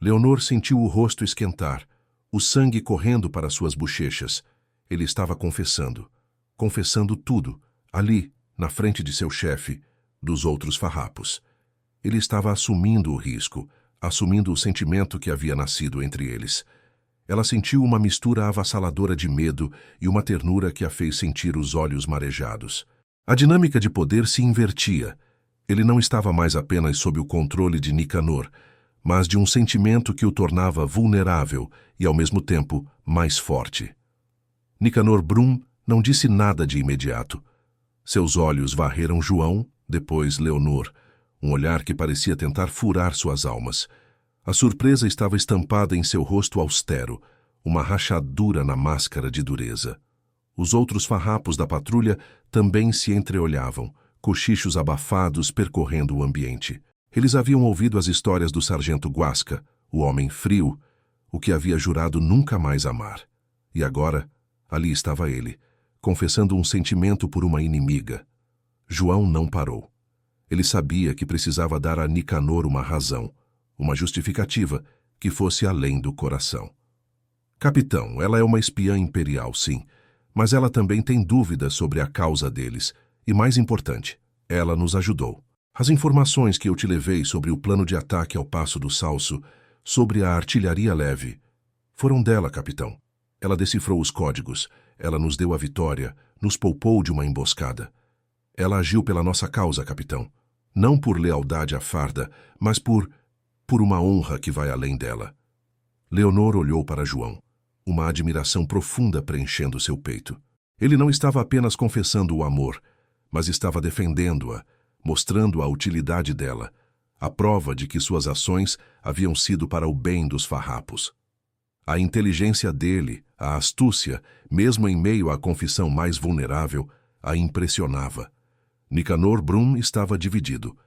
Leonor sentiu o rosto esquentar, o sangue correndo para suas bochechas. Ele estava confessando tudo, ali, na frente de seu chefe, dos outros farrapos. Ele estava assumindo o risco, assumindo o sentimento que havia nascido entre eles. Ela sentiu uma mistura avassaladora de medo e uma ternura que a fez sentir os olhos marejados. A dinâmica de poder se invertia. Ele não estava mais apenas sob o controle de Nicanor, mas de um sentimento que o tornava vulnerável e, ao mesmo tempo, mais forte. Nicanor Brum não disse nada de imediato. Seus olhos varreram João, depois Leonor, um olhar que parecia tentar furar suas almas. A surpresa estava estampada em seu rosto austero, uma rachadura na máscara de dureza. Os outros farrapos da patrulha também se entreolhavam, cochichos abafados percorrendo o ambiente. Eles haviam ouvido as histórias do sargento Guasca, o homem frio, o que havia jurado nunca mais amar. E agora, ali estava ele, confessando um sentimento por uma inimiga. João não parou. Ele sabia que precisava dar a Nicanor uma razão, uma justificativa, que fosse além do coração. Capitão, ela é uma espiã imperial, sim, mas ela também tem dúvidas sobre a causa deles. E mais importante, ela nos ajudou. As informações que eu te levei sobre o plano de ataque ao Passo do Salso, sobre a artilharia leve, foram dela, capitão. Ela decifrou os códigos, ela nos deu a vitória, nos poupou de uma emboscada. Ela agiu pela nossa causa, capitão. Não por lealdade à farda, mas por uma honra que vai além dela. Leonor olhou para João, uma admiração profunda preenchendo seu peito. Ele não estava apenas confessando o amor, mas estava defendendo-a, mostrando a utilidade dela, a prova de que suas ações haviam sido para o bem dos farrapos. A inteligência dele, a astúcia, mesmo em meio à confissão mais vulnerável, a impressionava. Nicanor Brum estava dividido.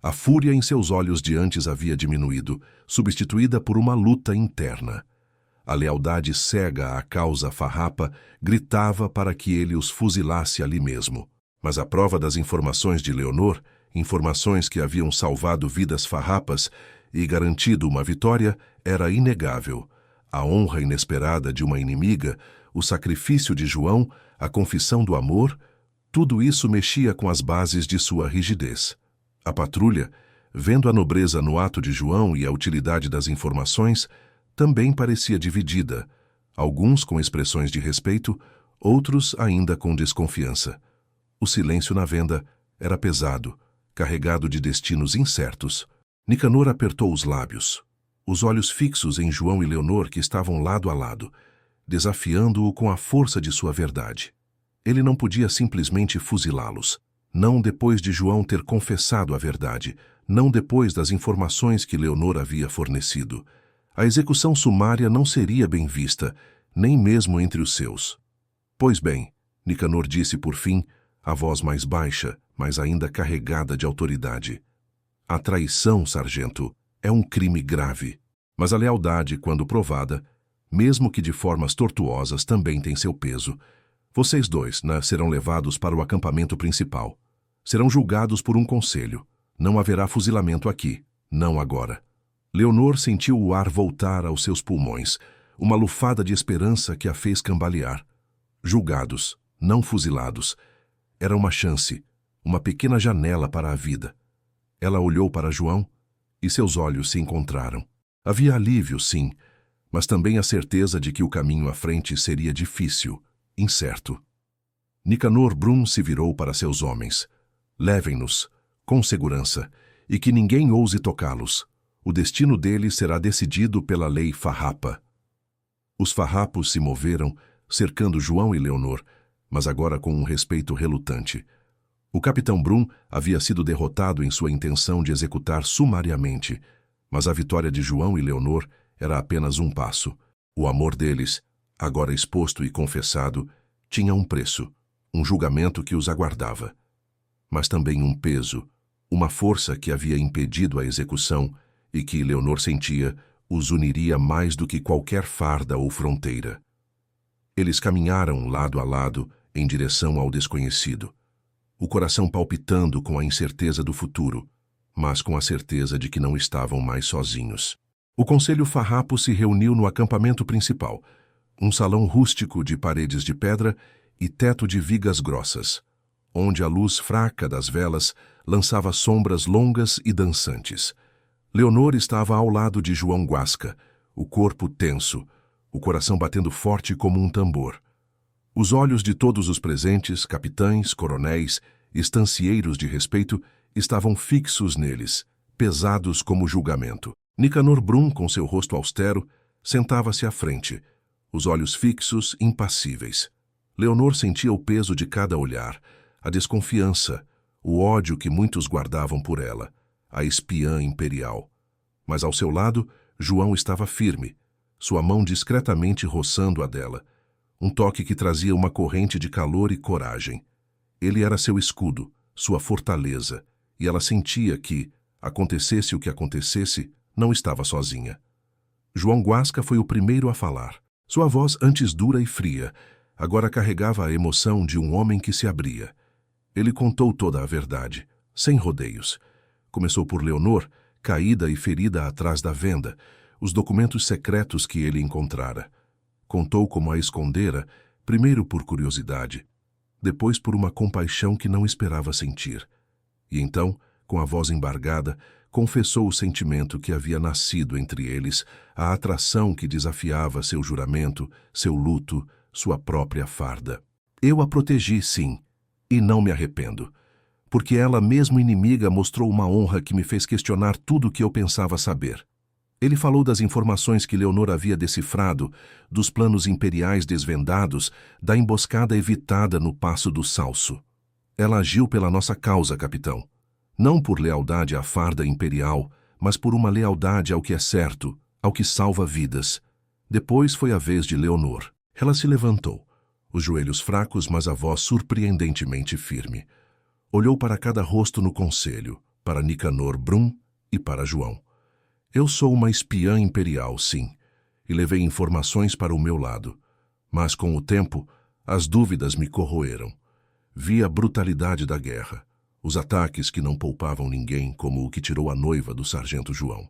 A fúria em seus olhos de antes havia diminuído, substituída por uma luta interna. A lealdade cega à causa farrapa gritava para que ele os fuzilasse ali mesmo. Mas a prova das informações de Leonor, informações que haviam salvado vidas farrapas e garantido uma vitória, era inegável. A honra inesperada de uma inimiga, o sacrifício de João, a confissão do amor, tudo isso mexia com as bases de sua rigidez. A patrulha, vendo a nobreza no ato de João e a utilidade das informações, também parecia dividida, alguns com expressões de respeito, outros ainda com desconfiança. O silêncio na venda era pesado, carregado de destinos incertos. Nicanor apertou os lábios, os olhos fixos em João e Leonor que estavam lado a lado, desafiando-o com a força de sua verdade. Ele não podia simplesmente fuzilá-los, não depois de João ter confessado a verdade, não depois das informações que Leonor havia fornecido. A execução sumária não seria bem vista, nem mesmo entre os seus. Pois bem, Nicanor disse por fim, a voz mais baixa, mas ainda carregada de autoridade. A traição, sargento, é um crime grave, mas a lealdade, quando provada, mesmo que de formas tortuosas, também tem seu peso. Vocês dois, serão levados para o acampamento principal. Serão julgados por um conselho. Não haverá fuzilamento aqui, não agora. Leonor sentiu o ar voltar aos seus pulmões, uma lufada de esperança que a fez cambalear. Julgados, não fuzilados. Era uma chance, uma pequena janela para a vida. Ela olhou para João e seus olhos se encontraram. Havia alívio, sim, mas também a certeza de que o caminho à frente seria difícil, incerto. Nicanor Brum se virou para seus homens. Levem-nos, com segurança, e que ninguém ouse tocá-los. O destino deles será decidido pela lei farrapa. Os farrapos se moveram, cercando João e Leonor, mas agora com um respeito relutante. O capitão Brum havia sido derrotado em sua intenção de executar sumariamente, mas a vitória de João e Leonor era apenas um passo. O amor deles, agora exposto e confessado, tinha um preço, um julgamento que os aguardava. Mas também um peso, uma força que havia impedido a execução e que Leonor sentia os uniria mais do que qualquer farda ou fronteira. Eles caminharam lado a lado em direção ao desconhecido, o coração palpitando com a incerteza do futuro, mas com a certeza de que não estavam mais sozinhos. O conselho farrapo se reuniu no acampamento principal, um salão rústico de paredes de pedra e teto de vigas grossas, onde a luz fraca das velas lançava sombras longas e dançantes. Leonor estava ao lado de João Guasca, o corpo tenso, o coração batendo forte como um tambor. Os olhos de todos os presentes, capitães, coronéis, estancieiros de respeito, estavam fixos neles, pesados como julgamento. Nicanor Brum, com seu rosto austero, sentava-se à frente, os olhos fixos, impassíveis. Leonor sentia o peso de cada olhar, a desconfiança, o ódio que muitos guardavam por ela, a espiã imperial. Mas ao seu lado, João estava firme, sua mão discretamente roçando a dela, um toque que trazia uma corrente de calor e coragem. Ele era seu escudo, sua fortaleza, e ela sentia que, acontecesse o que acontecesse, não estava sozinha. João Guasca foi o primeiro a falar. Sua voz, antes dura e fria, agora carregava a emoção de um homem que se abria. Ele contou toda a verdade, sem rodeios. Começou por Leonor, caída e ferida atrás da venda, os documentos secretos que ele encontrara. Contou como a escondera, primeiro por curiosidade, depois por uma compaixão que não esperava sentir. E então, com a voz embargada, confessou o sentimento que havia nascido entre eles, a atração que desafiava seu juramento, seu luto, sua própria farda. Eu a protegi, sim, e não me arrependo, porque ela, mesmo inimiga, mostrou uma honra que me fez questionar tudo o que eu pensava saber. Ele falou das informações que Leonor havia decifrado, dos planos imperiais desvendados, da emboscada evitada no Passo do Salso. Ela agiu pela nossa causa, capitão. Não por lealdade à farda imperial, mas por uma lealdade ao que é certo, ao que salva vidas. Depois foi a vez de Leonor. Ela se levantou, os joelhos fracos, mas a voz surpreendentemente firme. Olhou para cada rosto no conselho, para Nicanor Brum e para João. Eu sou uma espiã imperial, sim, e levei informações para o meu lado. Mas, com o tempo, as dúvidas me corroeram. Vi a brutalidade da guerra, os ataques que não poupavam ninguém, como o que tirou a noiva do sargento João.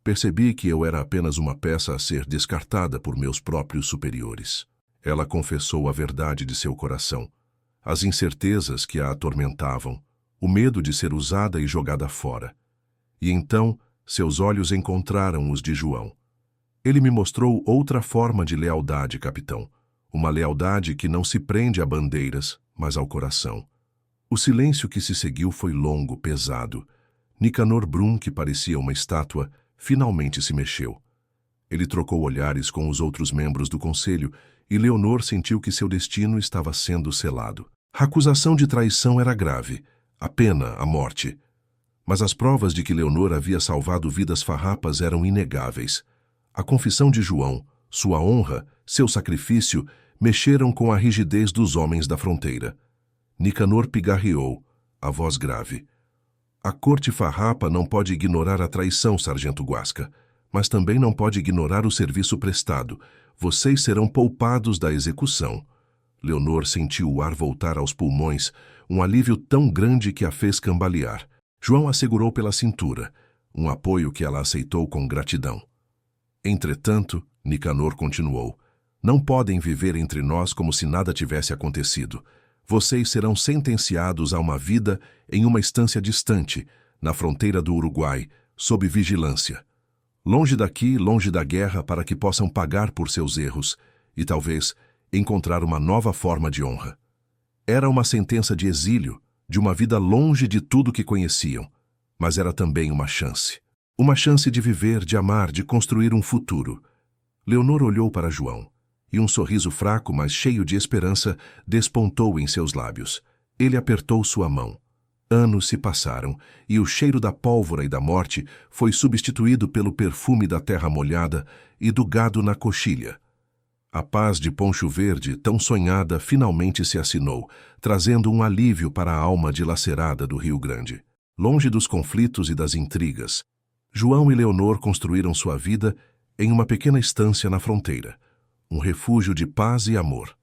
Percebi que eu era apenas uma peça a ser descartada por meus próprios superiores. Ela confessou a verdade de seu coração, as incertezas que a atormentavam, o medo de ser usada e jogada fora. E então, seus olhos encontraram os de João. Ele me mostrou outra forma de lealdade, capitão. Uma lealdade que não se prende a bandeiras, mas ao coração. O silêncio que se seguiu foi longo, pesado. Nicanor Brum, que parecia uma estátua, finalmente se mexeu. Ele trocou olhares com os outros membros do conselho e Leonor sentiu que seu destino estava sendo selado. A acusação de traição era grave, a pena, a morte. Mas as provas de que Leonor havia salvado vidas farrapas eram inegáveis. A confissão de João, sua honra, seu sacrifício, mexeram com a rigidez dos homens da fronteira. Nicanor pigarreou, a voz grave. A corte farrapa não pode ignorar a traição, sargento Guasca, mas também não pode ignorar o serviço prestado. Vocês serão poupados da execução. Leonor sentiu o ar voltar aos pulmões, um alívio tão grande que a fez cambalear. João a segurou pela cintura, um apoio que ela aceitou com gratidão. Entretanto, Nicanor continuou, não podem viver entre nós como se nada tivesse acontecido. Vocês serão sentenciados a uma vida em uma estância distante, na fronteira do Uruguai, sob vigilância. Longe daqui, longe da guerra, para que possam pagar por seus erros e, talvez, encontrar uma nova forma de honra. Era uma sentença de exílio, de uma vida longe de tudo que conheciam, mas era também uma chance. Uma chance de viver, de amar, de construir um futuro. Leonor olhou para João, e um sorriso fraco, mas cheio de esperança, despontou em seus lábios. Ele apertou sua mão. Anos se passaram, e o cheiro da pólvora e da morte foi substituído pelo perfume da terra molhada e do gado na coxilha. A paz de Poncho Verde, tão sonhada, finalmente se assinou, trazendo um alívio para a alma dilacerada do Rio Grande. Longe dos conflitos e das intrigas, João e Leonor construíram sua vida em uma pequena estância na fronteira, um refúgio de paz e amor.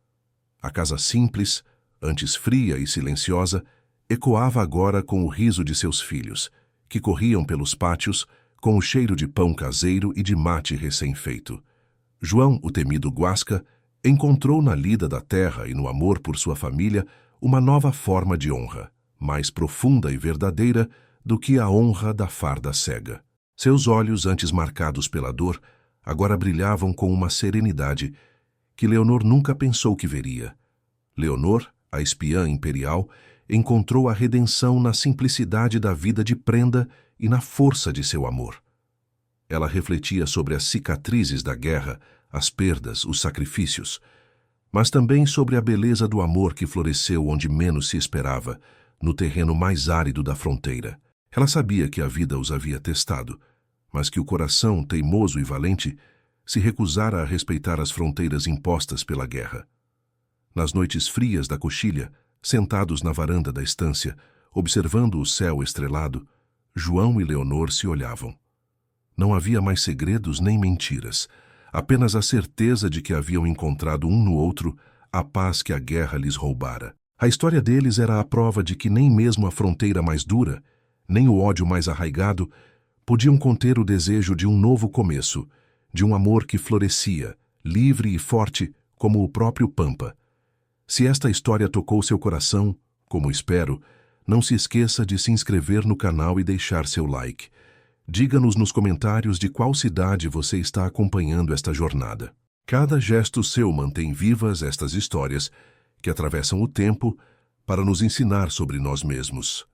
A casa simples, antes fria e silenciosa, ecoava agora com o riso de seus filhos, que corriam pelos pátios com o cheiro de pão caseiro e de mate recém-feito. João, o temido Guasca, encontrou na lida da terra e no amor por sua família uma nova forma de honra, mais profunda e verdadeira do que a honra da farda cega. Seus olhos, antes marcados pela dor, agora brilhavam com uma serenidade que Leonor nunca pensou que veria. Leonor, a espiã imperial, encontrou a redenção na simplicidade da vida de prenda e na força de seu amor. Ela refletia sobre as cicatrizes da guerra, as perdas, os sacrifícios, mas também sobre a beleza do amor que floresceu onde menos se esperava, no terreno mais árido da fronteira. Ela sabia que a vida os havia testado, mas que o coração, teimoso e valente, se recusara a respeitar as fronteiras impostas pela guerra. Nas noites frias da coxilha, sentados na varanda da estância, observando o céu estrelado, João e Leonor se olhavam. Não havia mais segredos nem mentiras, apenas a certeza de que haviam encontrado um no outro a paz que a guerra lhes roubara. A história deles era a prova de que nem mesmo a fronteira mais dura, nem o ódio mais arraigado, podiam conter o desejo de um novo começo, de um amor que florescia, livre e forte como o próprio Pampa. Se esta história tocou seu coração, como espero, não se esqueça de se inscrever no canal e deixar seu like. Diga-nos nos comentários de qual cidade você está acompanhando esta jornada. Cada gesto seu mantém vivas estas histórias que atravessam o tempo para nos ensinar sobre nós mesmos.